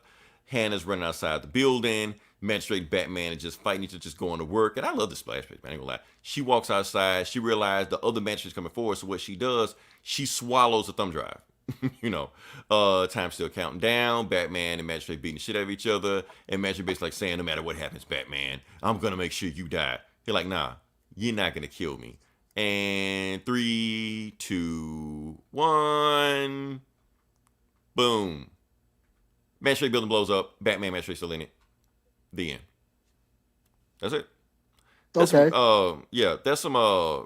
Hannah's running outside the building. Magistrate and Batman are just fighting each other, just going to work. And I love this splash page, man. I ain't gonna lie. She walks outside. She realized the other magistrate's coming forward. So what she does, she swallows the thumb drive. Time's still counting down. Batman and Magistrate beating the shit out of each other. And Magistrate basically like saying, no matter what happens, Batman, I'm gonna make sure you die. He's like, nah, you're not gonna kill me. And 3, 2, 1. Boom. Magistrate building blows up. Batman Magistrate still in it. The end. That's it. That's Okay. That's some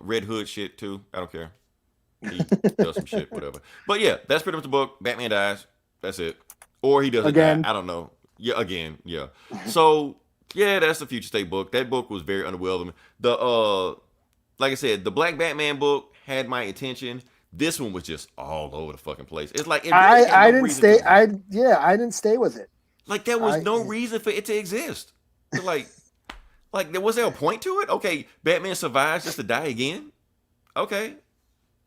Red Hood shit too. I don't care. He does some shit, whatever. But yeah, that's pretty much the book. Batman dies. That's it. Or he doesn't Again. die. I don't know. Yeah, again. Yeah. So yeah, that's the Future State book. That book was very underwhelming. Like I said, the Black Batman book had my attention. This one was just all over the fucking place. It's like I didn't stay. I didn't stay with it. Like there was no reason for it to exist. Like was there a point to it? Okay, Batman survives just to die again. Okay,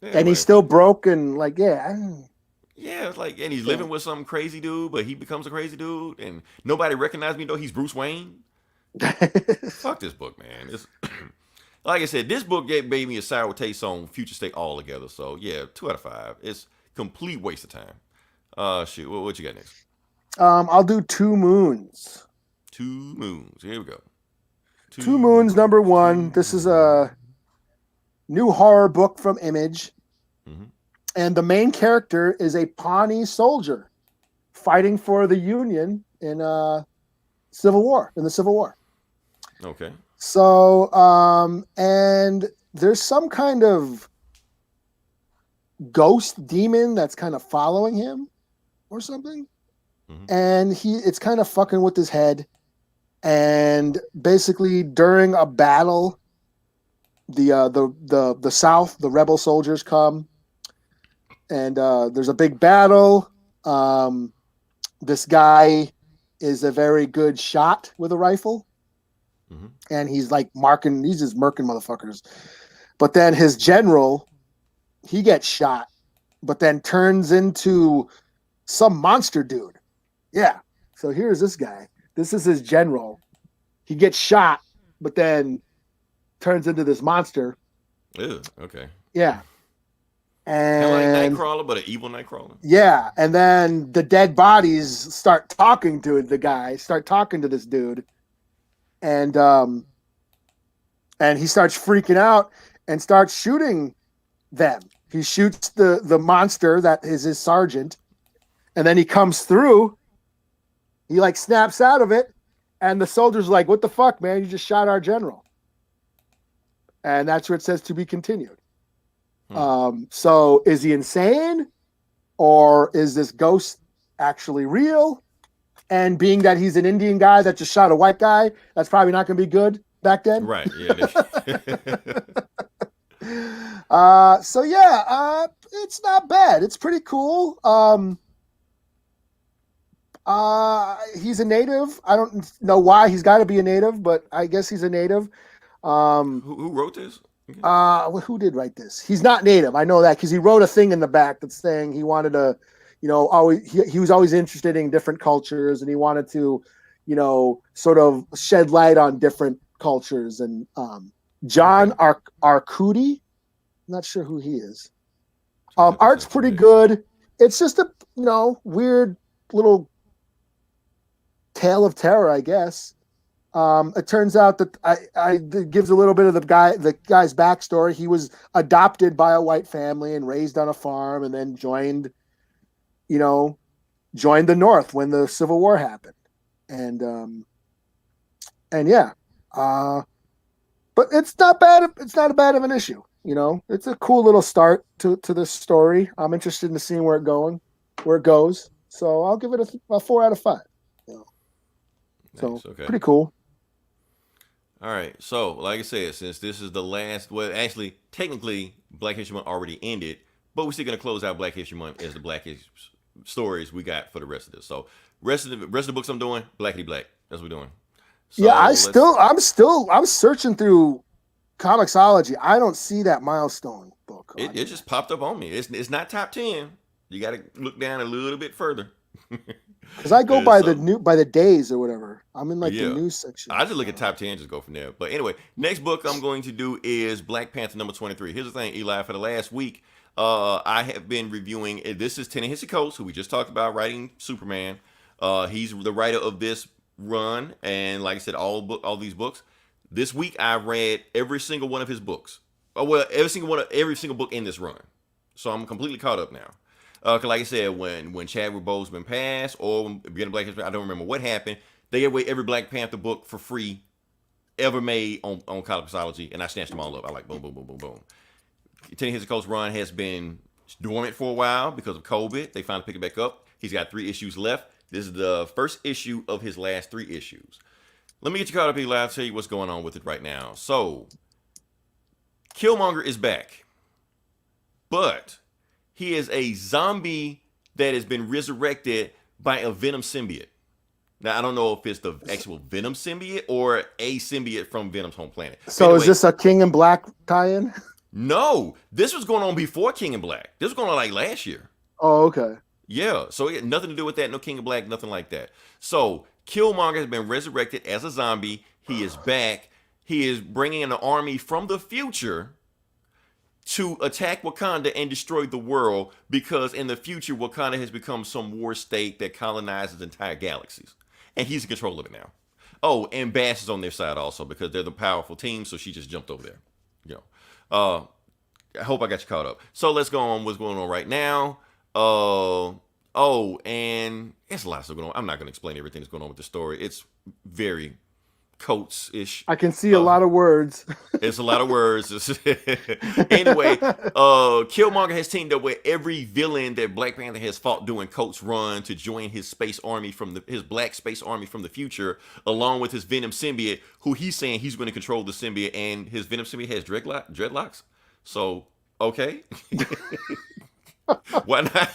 yeah, and he's still broke and like and he's living with some crazy dude, but he becomes a crazy dude, and nobody recognized me though he's Bruce Wayne. Fuck this book, man. It's like I said, this book gave me a sour taste on Future State altogether. So yeah, 2 out of 5. It's complete waste of time. Shit, what you got next? I'll do 2 Moons. 2 Moons. Here we go. 2 Moons, number 1. This is a new horror book from Image. Mm-hmm. And the main character is a Pawnee soldier fighting for the Union in the Civil War. Okay. So, and there's some kind of ghost demon that's kind of following him or something. Mm-hmm. And it's kind of fucking with his head. And basically during a battle, the South, the rebel soldiers come, and there's a big battle. This guy is a very good shot with a rifle. Mm-hmm. And he's like he's just murking motherfuckers. But then his general, he gets shot, but then turns into some monster dude. Yeah. So here's this guy. This is his general. He gets shot, but then turns into this monster. Ew, okay. Yeah. Kind of like And Nightcrawler, but an evil Nightcrawler. yeah, and then the dead bodies start talking to the guy, start talking to this dude, and he starts freaking out and starts shooting them. He shoots the monster that is his sergeant, and then he comes through. He like snaps out of it, and the soldier's like, "What the fuck, man? You just shot our general." And that's where it says to be continued. So is he insane, or is this ghost actually real? And being that he's an Indian guy that just shot a white guy, that's probably not going to be good back then. Right. Yeah. So yeah, it's not bad. It's pretty cool. He's a native. I don't know why he's got to be a native, but I guess he's a native. Who wrote this? Who did write this? He's not native. I know that because he wrote a thing in the back that's saying he wanted to, always he was always interested in different cultures, and he wanted to, sort of shed light on different cultures. And John Arcudi, I'm not sure who he is. Art's pretty good. It's just a weird little tale of terror, I guess. It turns out that it gives a little bit of the guy's backstory. He was adopted by a white family and raised on a farm, and then joined the North when the Civil War happened. And yeah, but it's not bad. It's not a bad of an issue. It's a cool little start to this story. I'm interested in seeing where it goes. So I'll give it a 4 out of 5. So pretty cool. All right. So, like I said, since this is the last, well, actually, technically, Black History Month already ended, but we're still going to close out Black History Month as the Black History stories we got for the rest of this. So, rest of the books I'm doing, Blackity Black. That's what we're doing. So yeah, I'm searching through Comixology. I don't see that Milestone book. It just popped up on me. It's not top 10. You got to look down a little bit further. Because I go by the days or whatever. I'm in the news section. I just look at top 10 and just go from there. But anyway, next book I'm going to do is Black Panther number 23. Here's the thing, Eli. For the last week, I have been reviewing. This is Ta-Nehisi Coates, who we just talked about, writing Superman. He's the writer of this run, and like I said, all these books. This week I read every single one of his books. Every single book in this run. So I'm completely caught up now. Like I said, when Chadwick Boseman passed, or beginning of Black History, I don't remember what happened. They gave away every Black Panther book for free ever made on Comixology, and I snatched them all up. I like boom, boom, boom, boom, boom. Ta-Nehisi Coates' run has been dormant for a while because of COVID. They finally picked it back up. He's got 3 issues left. This is the first issue of his last 3 issues. Let me get you caught up, Eli. I'll tell you what's going on with it right now. So, Killmonger is back, but he is a zombie that has been resurrected by a Venom symbiote. Now, I don't know if it's the actual Venom symbiote or a symbiote from Venom's home planet. So anyway, is this a King in Black tie-in? No, this was going on before King in Black. This was going on like last year. Oh, okay. Yeah, so it had nothing to do with that. No King in Black, nothing like that. So Killmonger has been resurrected as a zombie. He is back. He is bringing in an army from the future to attack Wakanda and destroy the world, because in the future, Wakanda has become some war state that colonizes entire galaxies. And he's in control of it now. Oh, and Bash is on their side also, because they're the powerful team, so she just jumped over there. I hope I got you caught up. So let's go on what's going on right now. And it's a lot of stuff going on. I'm not going to explain everything that's going on with the story. It's very Coates-ish. I can see a lot of words. It's a lot of words. Anyway, Killmonger has teamed up with every villain that Black Panther has fought during Coates' run to join his space army his black space army from the future, along with his Venom symbiote, who he's saying he's going to control the symbiote, and his Venom symbiote has dreadlocks. So, okay. Why not?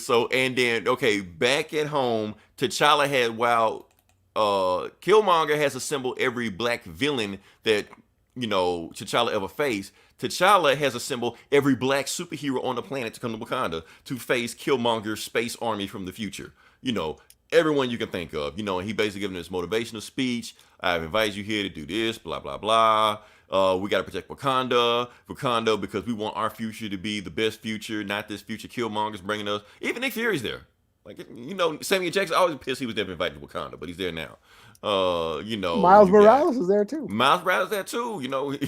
So, and then, okay, back at home, T'Challa had, while Killmonger has assembled every black villain that T'Challa ever faced. T'Challa has assembled every black superhero on the planet to come to Wakanda to face Killmonger's space army from the future. Everyone you can think of. And he basically giving this motivational speech. I've invited you here to do this, blah blah blah. We got to protect Wakanda, because we want our future to be the best future, not this future Killmonger's bringing us. Even Nick Fury's there. Samuel Jackson, I was pissed he was never invited to Wakanda, but he's there now. Miles Morales is there too. Miles Morales is there too.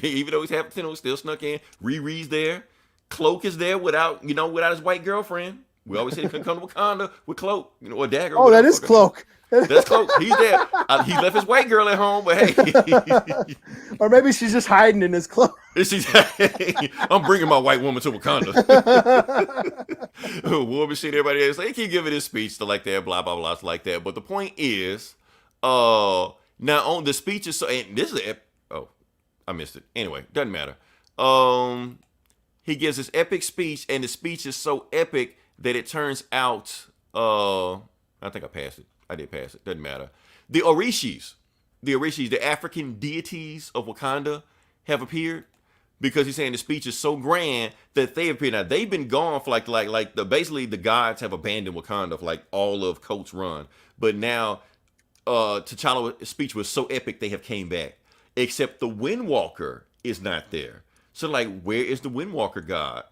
Even though he's half still snuck in. Riri's there. Cloak is there without his white girlfriend. We always say he couldn't come to Wakanda with Cloak, or Dagger. Oh, that is Cloak. That's Cloak. He's there. He left his white girl at home, but hey. Or maybe she's just hiding in his cloak. I'm bringing my white woman to Wakanda. War Machine, everybody else, they keep giving this speech to like that, blah, blah, blah, like that. But the point is, now on the speech is so, and this is, I missed it. Anyway, doesn't matter. He gives this epic speech, and the speech is so epic that it turns out, I think I passed it. I did pass it. Doesn't matter. The Orishis, the African deities of Wakanda, have appeared because he's saying the speech is so grand that they appear. Now they've been gone for basically the gods have abandoned Wakanda for all of Coat's run, but now T'Challa's speech was so epic they have came back. Except the Windwalker is not there. So where is the Windwalker god?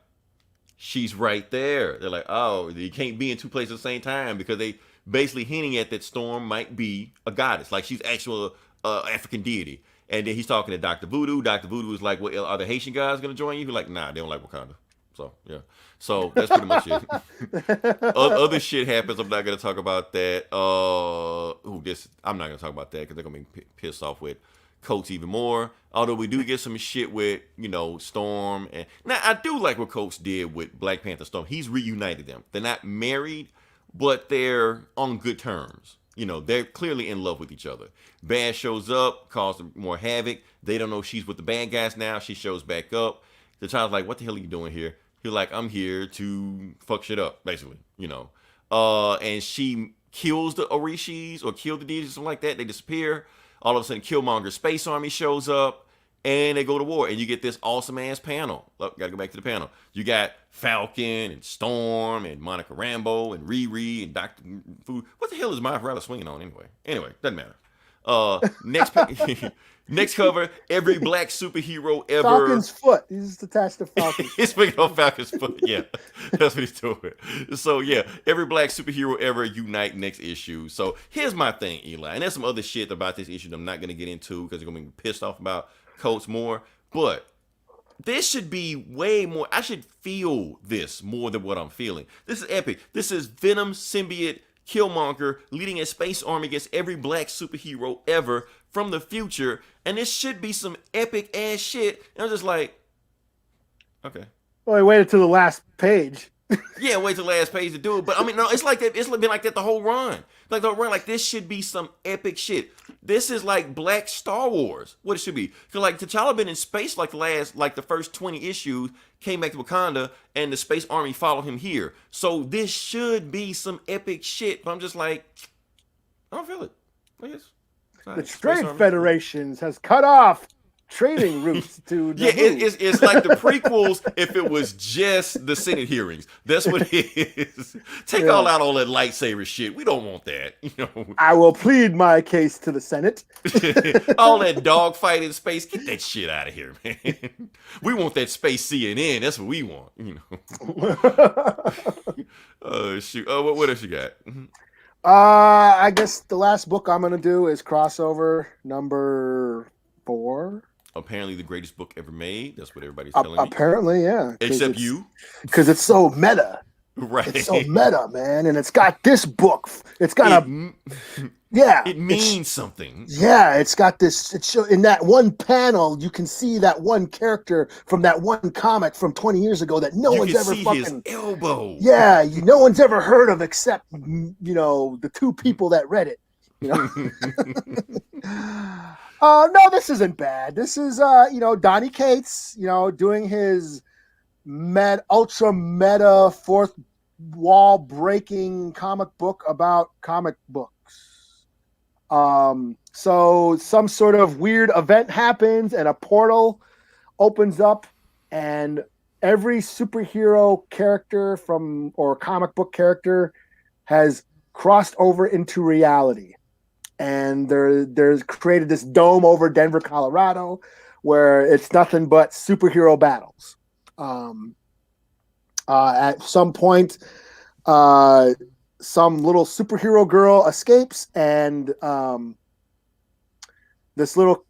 She's right there. They're like, oh, you can't be in two places at the same time, because they basically hinting at that Storm might be a goddess, she's actual African deity. And then he's talking to Dr. Voodoo. Dr. Voodoo is like, well, are the Haitian guys gonna join you? He's like, nah, they don't like Wakanda. So yeah, so that's pretty much it. Other shit happens. I'm not gonna talk about that. I'm not gonna talk about that because they're gonna be pissed off with Coates even more. Although we do get some shit with Storm, and now I do like what Coates did with Black Panther Storm. He's reunited them. They're not married, but they're on good terms. They're clearly in love with each other. Bad shows up, causes more havoc. They don't know she's with the bad guys now. She shows back up. The child's like, what the hell are you doing here? He's like, I'm here to fuck shit up, basically. And she kills the Orishis or kill the deities or something like that. They disappear. All of a sudden, Killmonger's space army shows up. And they go to war, and you get this awesome ass panel. Look, gotta go back to the panel. You got Falcon and Storm and Monica Rambeau and Riri and Dr. Food. What the hell is Miles Morales swinging on anyway? Anyway, doesn't matter. Next cover, every black superhero ever. Falcon's foot. He's just attached to Falcon's foot. He's swinging on Falcon's foot. Yeah, that's what he's doing. So yeah, every black superhero ever unite next issue. So here's my thing, Eli. And there's some other shit about this issue that I'm not gonna get into because you're gonna be pissed off about Coates more, but this should be way more. I should feel this more than what I'm feeling. This is epic. This is Venom symbiote Killmonger leading a space army against every black superhero ever from the future, and this should be some epic ass shit. And I'm just like, okay. Well, I waited till the last page. Yeah, wait till the last page to do it. But I mean, no, it's like that. It's been like that the whole run. This should be some epic shit. This is like Black Star Wars. What it should be. Because T'Challa been in space the first 20 issues, came back to Wakanda, and the space army followed him here. So this should be some epic shit. But I'm just like, I don't feel it. I guess. The Trade Federations has cut off trading routes to yeah, it's like the prequels if it was just the Senate hearings. That's what it is. Take all out all that lightsaber shit. We don't want that. I will plead my case to the Senate. All that dogfight in space. Get that shit out of here, man. We want that space CNN. That's what we want. Shoot. What else you got? I guess the last book I'm gonna do is crossover number 4. Apparently the greatest book ever made. That's what everybody's telling me. Apparently, yeah. Except you. Because it's so meta. Right. It's so meta, man. And it's got this book. It's got it means something. Yeah, it's got this. In that one panel, you can see that one character from that one comic from 20 years ago that no one's ever fucking. His elbow. Yeah, no one's ever heard of except the 2 people that read it. No, this isn't bad. This is Donny Cates, doing his ultra meta fourth wall breaking comic book about comic books. So some sort of weird event happens and a portal opens up, and every superhero character or comic book character has crossed over into reality. And there's created this dome over Denver, Colorado, where it's nothing but superhero battles. At some point, some little superhero girl escapes, and this little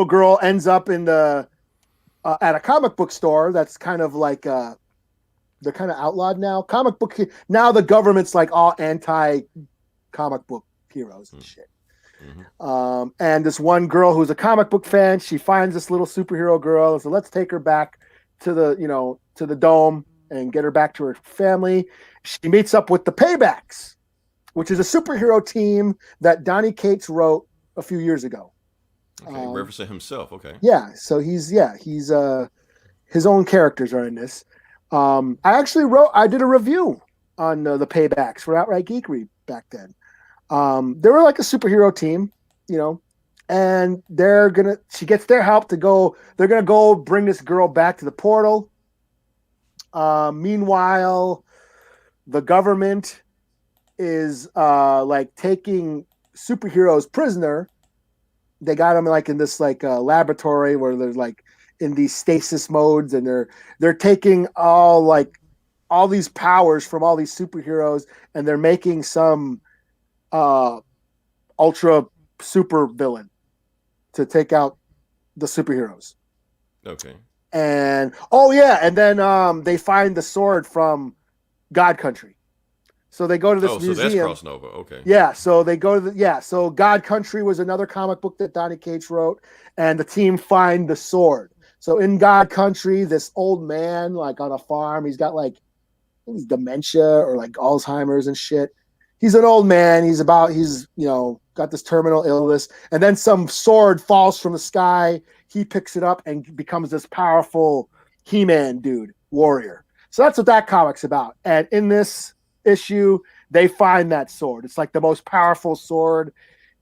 girl ends up in the at a comic book store that's kind of like they're kind of outlawed now. Comic book now, the government's like all anti comic book heroes and shit. Mm-hmm. And this one girl who's a comic book fan, she finds this little superhero girl, so let's take her back to the dome and get her back to her family. She meets up with the Paybacks, which is a superhero team that Donny Cates wrote a few years ago. Okay, referencing himself. Okay. Yeah, so he's his own characters are in this. I did a review on the Paybacks for Outright Geekery back then. They were like a superhero team, and she gets their help they're gonna go bring this girl back to the portal. Meanwhile, the government is like taking superheroes prisoner. They got them like in this like laboratory where they're like in these stasis modes, and they're taking all these powers from all these superheroes, and they're making some ultra super villain to take out the superheroes. Okay. And then they find the sword from God Country. So they go to this museum. So that's crossing over. Okay. Yeah, so they go to so God Country was another comic book that Donny Cates wrote, and the team find the sword. So in God Country, this old man like on a farm, he's got like dementia or like Alzheimer's and shit. He's an old man. He's got this terminal illness, and then some sword falls from the sky. He picks it up and becomes this powerful He-Man dude, warrior. So that's what that comic's about. And in this issue, they find that sword. It's like the most powerful sword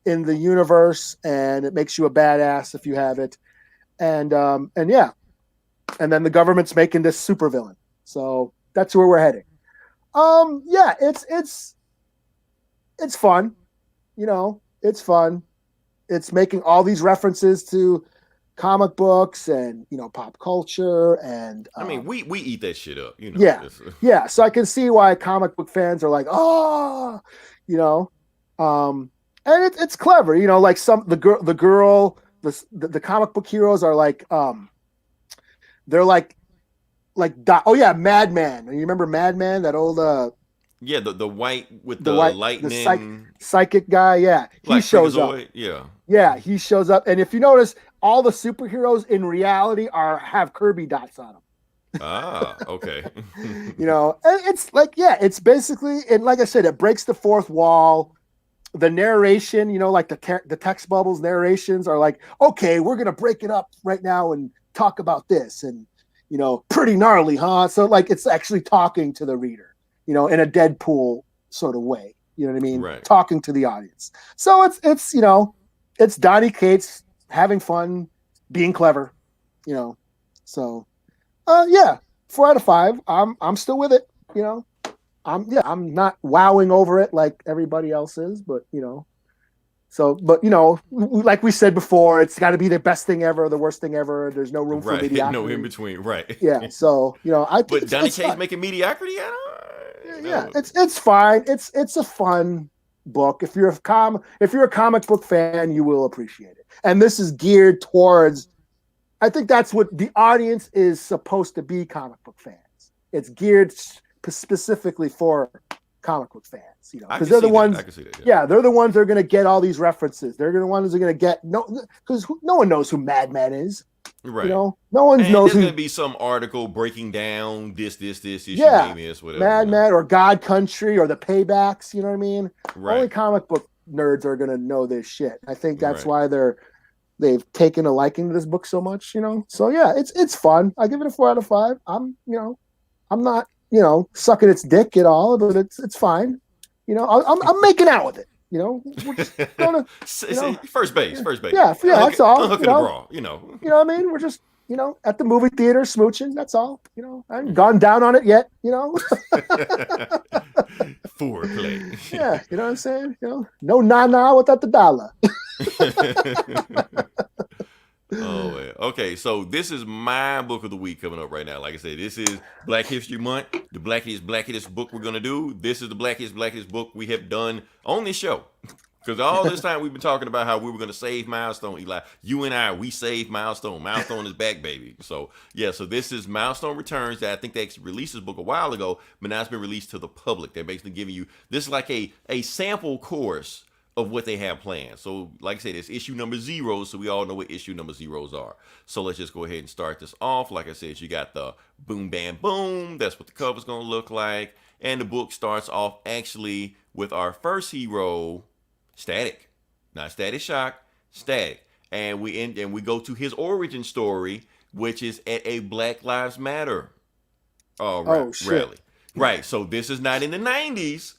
in the universe, and it makes you a badass if you have it. And and then the government's making this supervillain. So that's where we're heading. It's fun. It's fun. It's making all these references to comic books and pop culture, and I mean we eat that shit up. Yeah. So I can see why comic book fans are like, and it's clever. Like the comic book heroes are like they're like Madman. You remember Madman, that old the white with the lightning, psychic guy. Yeah, he shows up. Yeah, he shows up. And if you notice, all the superheroes in reality have Kirby dots on them. Ah, okay. And it's like, it's basically, and like I said, it breaks the fourth wall. The narration, like the text bubbles narrations are like, okay, we're gonna break it up right now and talk about this, and pretty gnarly, huh? So like it's actually talking to the reader. In a Deadpool sort of way, you know what I mean? Right. Talking to the audience. So it's Donny Cates having fun, being clever, So, 4 out of 5. I'm still with it, I'm not wowing over it like everybody else is, but So, but like we said before, it's got to be the best thing ever, the worst thing ever. There's no room for mediocrity. No in between, right? Yeah. So I think. But Donny Cates making mediocrity out of it? Yeah, it's fine. It's a fun book. If you're a comic book fan, you will appreciate it. And this is geared towards. I think that's what the audience is supposed to be. Comic book fans. It's geared specifically for comic book fans. Because they're the ones. I can see that, yeah, they're the ones that are going to get all these references. They're the ones that are going to get because no one knows who Madman is. Right. No one knows. There's going to be some article breaking down this issue, whatever. Madman or God Country or the Paybacks. You know what I mean? Right. Only comic book nerds are going to know this shit. I think that's why they've taken a liking to this book so much. So yeah, it's fun. I give it a 4 out of 5. I'm not sucking its dick at all, but it's fine. I'm making out with it. we're just gonna, First base. yeah, that's all. Unhooking the bra, You know what I mean? We're just, at the movie theater smooching. That's all. I haven't gone down on it yet. Foreplay. Yeah, you know what I'm saying? No na without the dollar. Oh man. Okay, so this is my book of the week coming up right now. Like I said, this is Black History Month. The blackest book we're gonna do. This is the blackest book we have done on this show. Because all this time we've been talking about how we were gonna save Milestone, Eli. You and I, we saved Milestone. Milestone is back, baby. So yeah, so this is Milestone Returns. That I think they released this book a while ago, but now it's been released to the public. They're basically giving you this is like a sample course of what they have planned. So like I said, it's issue number 0, so we all know what issue number 0s are. So let's just go ahead and start this off. Like I said, you got the boom bam boom. That's what the cover's gonna look like. And the book starts off actually with our first hero, Static. Not Static Shock, Static. And we go to his origin story, which is at a Black Lives Matter rally. Right, so this is not in the 90s.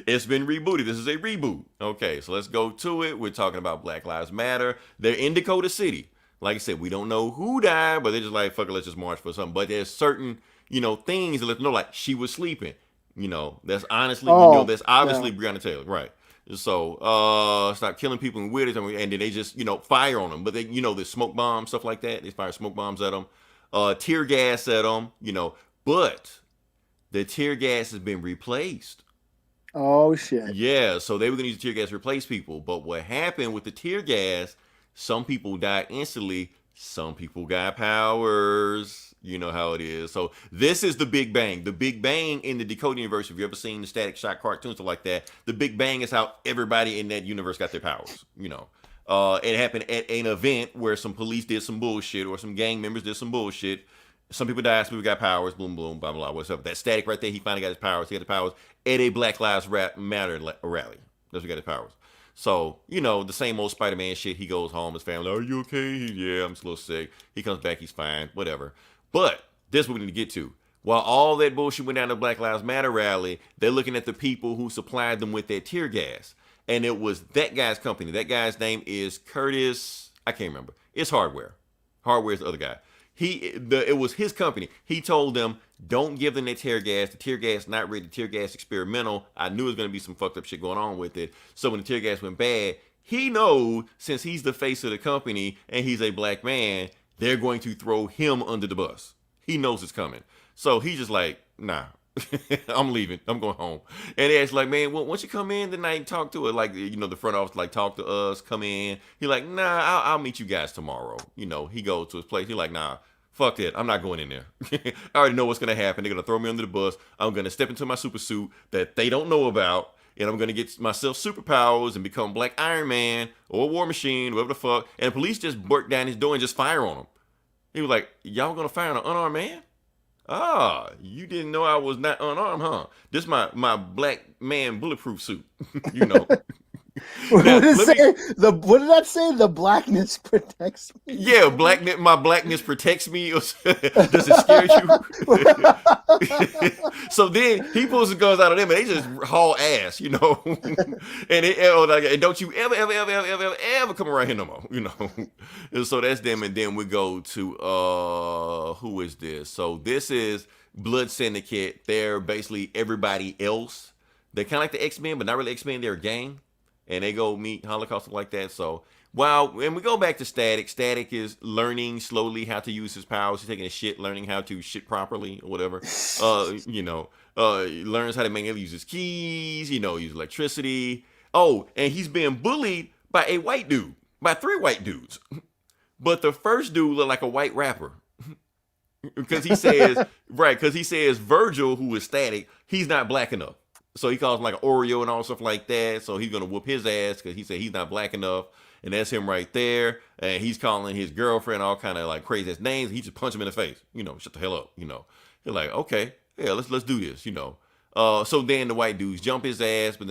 It's been rebooted. This is a reboot. Okay, so let's go to it. We're talking about Black Lives Matter. They're in Dakota City. Like I said, we don't know who died, but they're just like, fuck it, let's just march for something. But there's certain, things that let them know, like, she was sleeping. That's honestly, that's obviously Breonna Taylor. Right. So, stop killing people and weird, and then they just, fire on them. But they, the smoke bombs, stuff like that. They fire smoke bombs at them. Tear gas at them, but the tear gas has been replaced. Oh, shit. Yeah, so they were going to use tear gas to replace people. But what happened with the tear gas, some people died instantly. Some people got powers. You know how it is. So this is the Big Bang. The Big Bang in the Dakota universe, if you ever seen the Static Shock cartoons, stuff like that, the Big Bang is how everybody in that universe got their powers. It happened at an event where some police did some bullshit or some gang members did some bullshit. Some people died, some people got powers, boom, boom, blah, blah, what's up. That Static right there, he finally got his powers. He got the powers at a Black Lives Matter rally. That's what he got his powers. So, the same old Spider-Man shit. He goes home, his family, are you okay? Yeah, I'm just a little sick. He comes back, he's fine, whatever. But this is what we need to get to. While all that bullshit went down to Black Lives Matter rally, they're looking at the people who supplied them with that tear gas. And it was that guy's company. That guy's name is Curtis, I can't remember. It's Hardware. Hardware is the other guy. It was his company. He told them, don't give them that tear gas. The tear gas not ready. The tear gas experimental. I knew it was going to be some fucked up shit going on with it. So when the tear gas went bad, he knows, since he's the face of the company and he's a black man, they're going to throw him under the bus. He knows it's coming. So he's just like, nah, I'm leaving. I'm going home. And they're like, man, well, once you come in tonight and talk to it, like, the front office, like, talk to us, come in. He's like, nah, I'll meet you guys tomorrow. He goes to his place. He's like, nah, fuck that. I'm not going in there. I already know what's going to happen. They're going to throw me under the bus. I'm going to step into my super suit that they don't know about. And I'm going to get myself superpowers and become Black Iron Man or War Machine, whatever the fuck. And the police just burst down his door and just fire on him. He was like, y'all going to fire on an unarmed man? Ah, you didn't know I was not unarmed, huh? This my black man bulletproof suit. What did it say? What did that say? The blackness protects me. Yeah, my blackness protects me. Does it scare you? So then he pulls the guns out of them and they just haul ass, and don't you ever come around here no more, And so that's them, and then we go to who is this? So this is Blood Syndicate. They're basically everybody else. They're kind of like the X-Men, but not really X-Men. They're a gang. And they go meet Holocaust like that. So when we go back to Static, Static is learning slowly how to use his powers. He's taking a shit, learning how to shit properly or whatever. He learns how to use his keys, use electricity. Oh, and he's being bullied by a white dude, by 3 white dudes. But the first dude looked like a white rapper. Because he says Virgil, who is Static, he's not black enough. So he calls him like an Oreo and all stuff like that. So he's going to whoop his ass because he said he's not black enough. And that's him right there. And he's calling his girlfriend all kind of like crazy ass names. He just punch him in the face. Shut the hell up. You're like, okay, yeah, let's do this, So then the white dudes jump his ass. But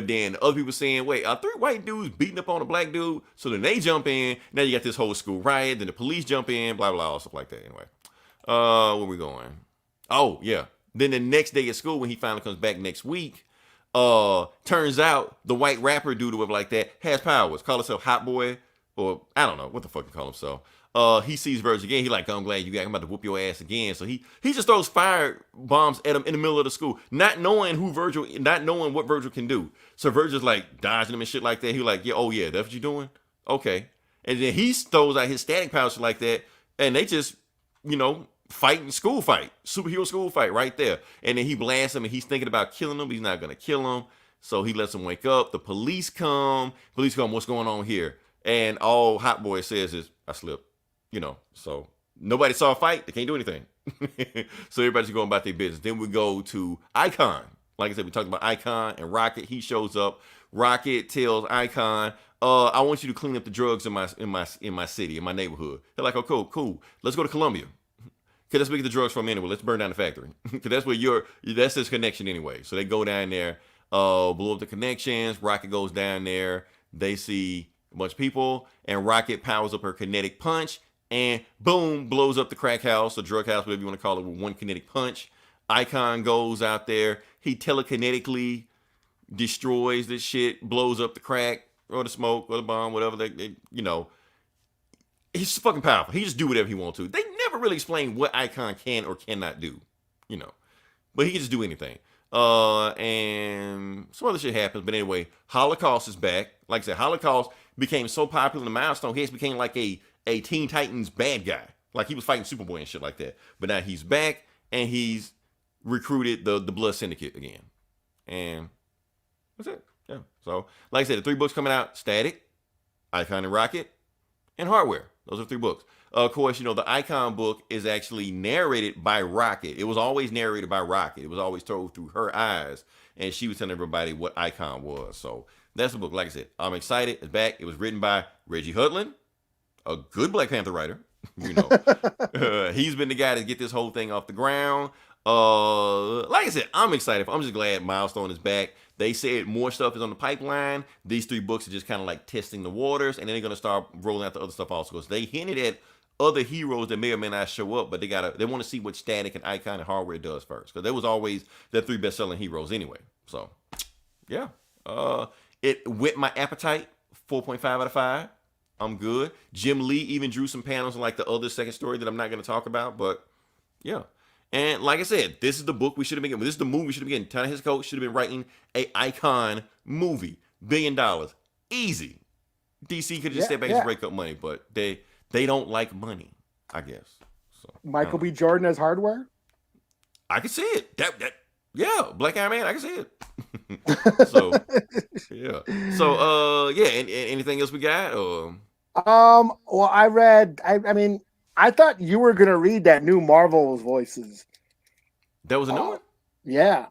then other people saying, wait, are 3 white dudes beating up on a black dude? So then they jump in. Now you got this whole school riot. Then the police jump in, blah, blah, all stuff like that. Anyway, where we going? Oh, yeah. Then the next day at school, when he finally comes back next week, Turns out the white rapper dude or whatever like that has powers. Call himself Hot Boy, or I don't know what the fuck he call himself. He sees Virgil again. He like, I'm glad you got. I'm about to whoop your ass again. So he just throws fire bombs at him in the middle of the school, not knowing what Virgil can do. So Virgil's like dodging him and shit like that. He like, yeah, oh yeah, that's what you doing? Okay. And then he throws out his static powers like that, and they just, fighting school fight, superhero school fight right there. And then he blasts him, and he's thinking about killing him. He's not gonna kill him, so he lets him wake up. The police come. What's going on here? And all Hot Boy says is, I slipped. So nobody saw a fight. They can't do anything. So everybody's going about their business. Then we go to Icon. Like I said, we talked about Icon and Rocket. He shows up. Rocket tells Icon, I want you to clean up the drugs in my city, in my neighborhood. They're like, oh, cool. Let's go to Columbia. Because that's where we get the drugs from anyway. Let's burn down the factory. Because that's his connection anyway. So they go down there, blow up the connections. Rocket goes down there. They see a bunch of people. And Rocket powers up her kinetic punch. And boom, blows up the crack house, the drug house, whatever you want to call it, with one kinetic punch. Icon goes out there. He telekinetically destroys this shit, blows up the crack or the smoke or the bomb, whatever. He's fucking powerful. He just do whatever he wants to. They never really explain what Icon can or cannot do, but he can just do anything. And some other shit happens. But anyway, Holocaust is back. Like I said, Holocaust became so popular in the Milestone, he became like a Teen Titans bad guy. Like he was fighting Superboy and shit like that. But now he's back and he's recruited the Blood Syndicate again. And that's it. Yeah. So, like I said, the 3 books coming out: Static, Icon and Rocket, and Hardware. Those are 3 books. Of course, the Icon book is actually narrated by Rocket. It was always narrated by Rocket. It was always told through her eyes. And she was telling everybody what Icon was. So that's the book. Like I said, I'm excited. It's back. It was written by Reggie Hudlin, a good Black Panther writer. He's been the guy to get this whole thing off the ground. Like I said, I'm excited. I'm just glad Milestone is back. They said more stuff is on the pipeline. These 3 books are just kind of like testing the waters, and then they're gonna start rolling out the other stuff also. Because they hinted at other heroes that may or may not show up, but they want to see what Static and Icon and Hardware does first. Because there was always their 3 best-selling heroes anyway. So yeah. It whet my appetite. 4.5 out of 5. I'm good. Jim Lee even drew some panels in like the other second story that I'm not going to talk about, but yeah. And like I said, this is the book we should have been getting. This is the movie we should have been getting. Ta-Nehisi Coates should have been writing a Icon movie. $1 billion. Easy. DC could have just stepped back and break up money, but they don't like money, I guess. So Michael B. Jordan as Hardware? I can see it. Yeah, Black Iron Man, I can see it. So yeah. So and anything else we got? Or well, I read. I mean, I thought you were gonna read that new Marvel's Voices. That was a new one? Yeah.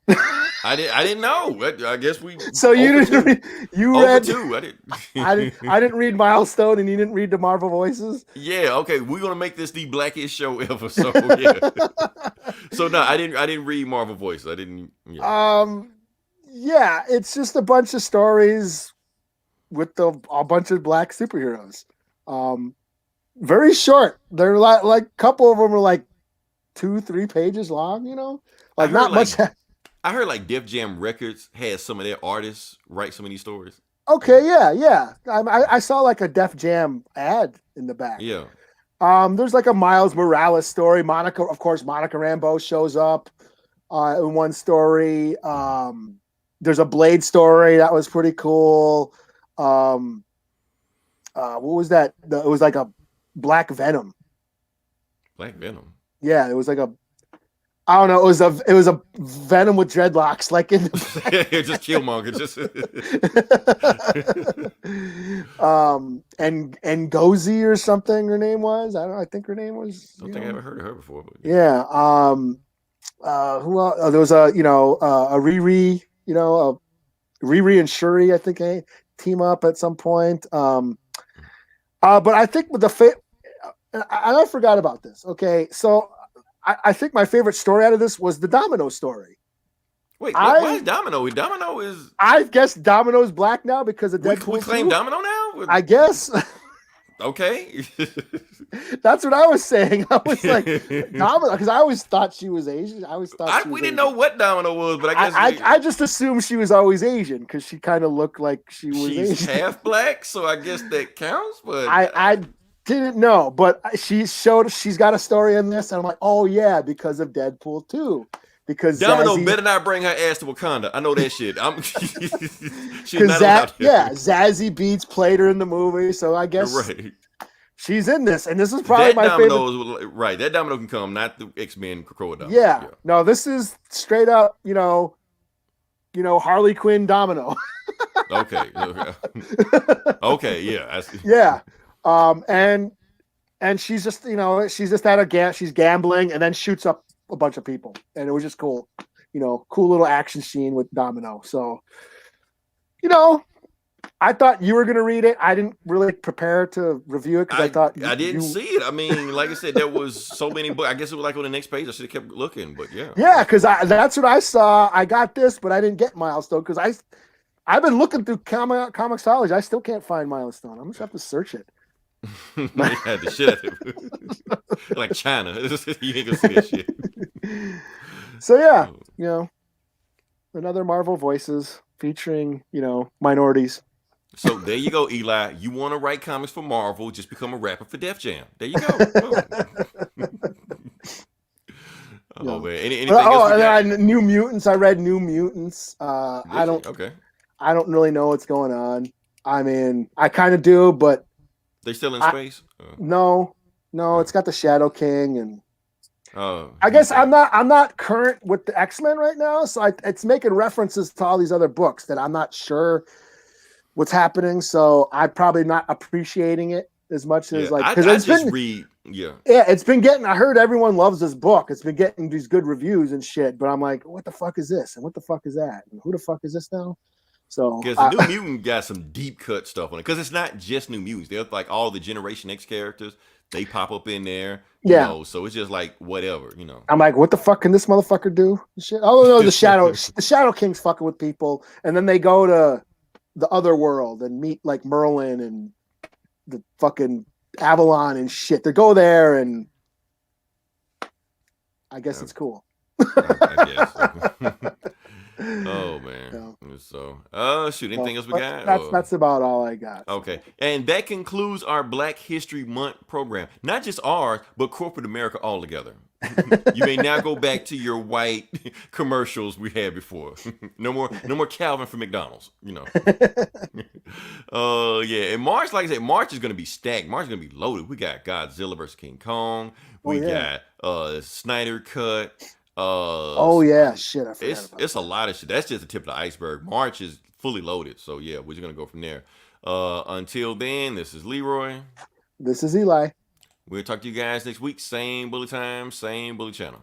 I didn't know. I guess we. So you didn't read. You read 2. I didn't. I didn't read Milestone, and you didn't read the Marvel Voices. Yeah. Okay. We're gonna make this the blackest show ever. So yeah. So no, I didn't read Marvel Voices. I didn't. Yeah. Yeah, it's just a bunch of stories with a bunch of black superheroes. Very short. They're like a couple of them are like 2-3 pages long. Like not much. I heard like Def Jam Records has some of their artists write some of these stories. Okay, yeah. I saw like a Def Jam ad in the back. Yeah. There's like a Miles Morales story. Monica Rambeau shows up in one story. There's a Blade story that was pretty cool. What was that? It was like a Black Venom. Black Venom. Yeah, it was like I don't know. It was a Venom with dreadlocks, like in the just Killmonger, just and Gozi or something. Her name was. I think her name was. I don't think I ever heard of her before. But yeah. Who else? There was a Riri. Riri and Shuri, I think, team up at some point. But I think with I forgot about this. Okay, so I think my favorite story out of this was the Domino story. Wait, why is Domino? Domino is. I guess Domino's black now because of Deadpool. We claim Domino now? I guess. Okay. That's what I was saying. I was like, Domino, because I always thought she was Asian. I always thought she was We didn't Asian. know what Domino was, but I guess I just assumed she was always Asian because she kind of looked like she was she's Asian. half black, so I guess that counts. But I didn't know, but she's got a story in this, and I'm like, oh yeah, because of Deadpool 2. Because Domino Zazie, better not bring her ass to Wakanda. I know that shit. She's because not allowed to. yeah, Zazie Beetz played her in the movie, so I guess Right. she's in this, and this is probably That my Domino favorite. is right. That Domino can come, not the X-Men Crocodile. Yeah, no, this is straight up, Harley Quinn Domino. Okay. Okay. Yeah. I see. Yeah, and she's just she's gambling and then shoots up a bunch of people, and it was just cool, cool little action scene with Domino. So, I thought you were gonna read it. I didn't really prepare to review it because I thought I didn't see it. I mean, like I said, there was so many books. I guess it was like on the next page. I should have kept looking, but yeah. Yeah, because that's what I saw. I got this, but I didn't get Milestone because I've been looking through Comixology. I still can't find Milestone. I'm just have to search it. I had the shit out of it. Like China. You ain't gonna see that shit. So yeah, another Marvel Voices featuring minorities. So there you go, Eli. You want to write comics for Marvel? Just become a rapper for Def Jam. There you go. Oh man. Anything else? And then New Mutants. I read New Mutants. I don't really know what's going on. I mean, I kind of do, but they still in space? No, it's got the Shadow King, and I guess I'm not current with the X-Men right now, so it's making references to all these other books that I'm not sure what's happening. So I'm probably not appreciating it as much as because it's been getting. I heard everyone loves this book. It's been getting these good reviews and shit, but I'm like, what the fuck is this? And what the fuck is that? And who the fuck is this now? So because New Mutant got some deep cut stuff on it. Because it's not just New Mutants. They're like all the Generation X characters. They pop up in there. So it's just like whatever. I'm like, what the fuck can this motherfucker do? Shit. Oh no, the Shadow King's fucking with people, and then they go to the other world and meet like Merlin and the fucking Avalon and shit. They go there, and I guess it's cool. I guess. Oh man. So shoot, anything else we got? That's about all I got. Okay. And that concludes our Black History Month program. Not just ours, but corporate America altogether. You may now go back to your white commercials we had before. No more Calvin from McDonald's, yeah. And March, like I said, March is gonna be stacked. March is gonna be loaded. We got Godzilla versus King Kong. We got Snyder Cut. Shit, I forgot it's a lot of shit. That's just the tip of the iceberg. March is fully loaded, so yeah, we're just gonna go from there. Until then, this is Leroy. This is Eli. We'll talk to you guys next week. Same bully time, same bully channel.